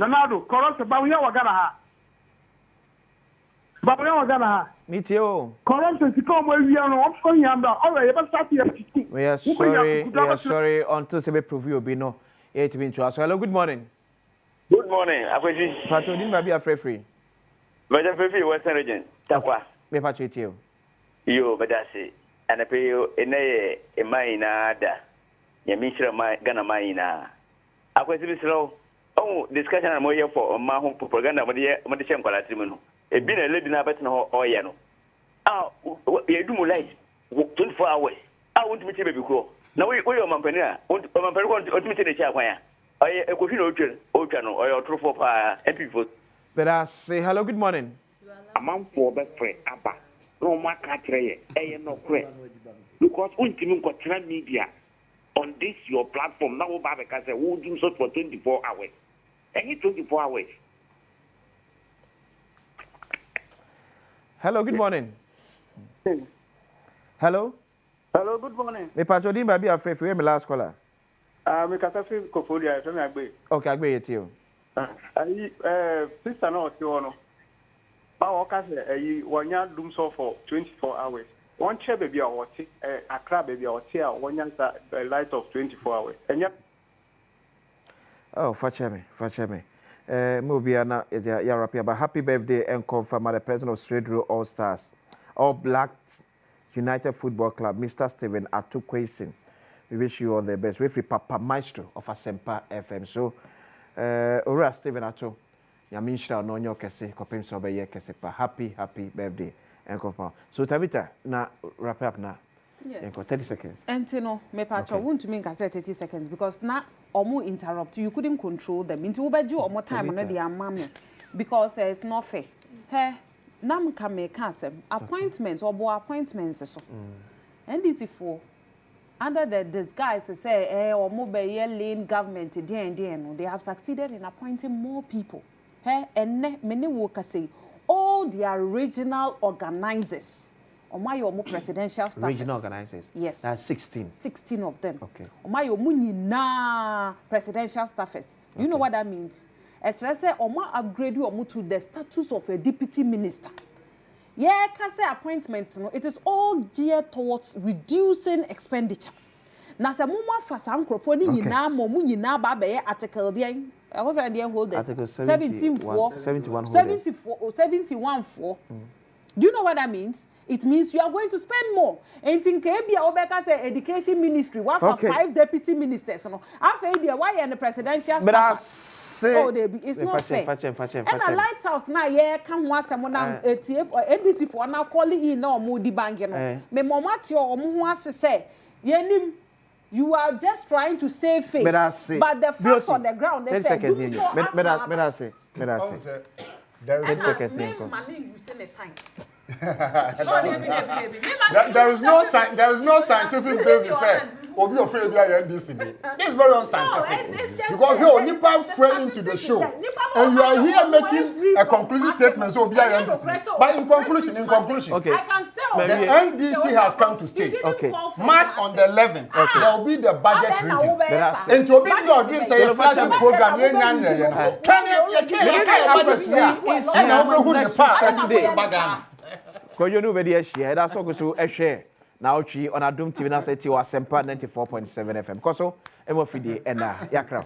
Nanado, corrupt about here, we're gonna have. But we are gonna meet you. Corruption to come where we are not going to all right, but start here. We are sorry until they prove you be no. It been to us. Hello, good morning. Good morning. Akwesi. Pacho, didn't be afraid free. But I'm free Western region. Takwa. Me Pacho you. You, but that's it. And I pay you in a mine. Ya mishra my Ghana mine. Akwesi be slow. Oh, discussion I'm here for my home propaganda. What the same quality. A been a lady na better no or yano. Ah, you do more light 24 hours. I want to meet you baby crow. Now we are Mampania. Want to meet the chair. I could know Ochano or your true for and people. But I say hello, good morning. A man for best friend, Abba. No, my country, no credit. Because ultimate got media on this your platform now, Baba can say, who do so for 24 hours. Any 24 hours. Hello, good morning. Hello? Hello, good morning. Me Pacho din ba bi afraid for me last caller. Me Kasafi Kofodia from Agbe. Okay, Agbe yet you. Sister no ti ono. Ba o ka say wonya dum so for 24 hours. One chair baby a woti Accra baby a woti a wonya the light of 24 hours. Enya Oh, fache me. Mobiana Yarapia, but happy birthday and confirm the president of Straight Row All Stars, All Black United Football Club, Mr. Stephen Atukwesin. We wish you all the best. We're Papa Maestro of Asempa FM. So, Ora Stephen Ato, Yaminsha no nyo kese, kopem sobe ye kese pa. Happy birthday and confirm. So Tabita, na wrap up na. Yes. 30 seconds. And no, me pacho won't mean I said 30 seconds because now or interrupt you couldn't control them into you or more time on the mammy because it's not fair. Hey, nam can make appointments or bo appointments so. And this is for under the disguise to say or mobile lane government they have succeeded in appointing more people. Hey, and many workers say all their regional organizers. Omayo presidential staffers. Regional organizers? Yes. That's 16. 16 of them. Okay. Omayo na presidential staffers. You know what that means? Let's say Oma upgrade you to the status of a deputy minister. Yeah, kase appointments, it is all geared towards reducing expenditure. Na se muma fasa microphone ni na mo mu nyina ba be article there. What are the holders? Article 71 4. Do you know what that means? It means you are going to spend more. And in Kebia Obeka say education ministry, what for 5 deputy ministers? No, after idea why and the presidential staff. But I say, it's not fair. And a lighthouse now, yeah, come once someone now ATF or NDC for now calling in no moody bank, you know. Me momati or muase say, yenim. You are just trying to save face. But the facts on the ground, they say, do so as There is no scientific basis. Obi afraid be NDC. This is very unscientific. Because you only frame into the show, and you are here making a conclusive statement. So Obi NDC. But in conclusion, okay. I can say the NDC has come to stay. Okay. March on the 11th, there will be the budget reading. And to be your dream say a flashing program. Can you know where share? That's all so a share. Now she on Adom TV na say tiwa Sempa 94.7 FM. Koso emo fidi ena yakra.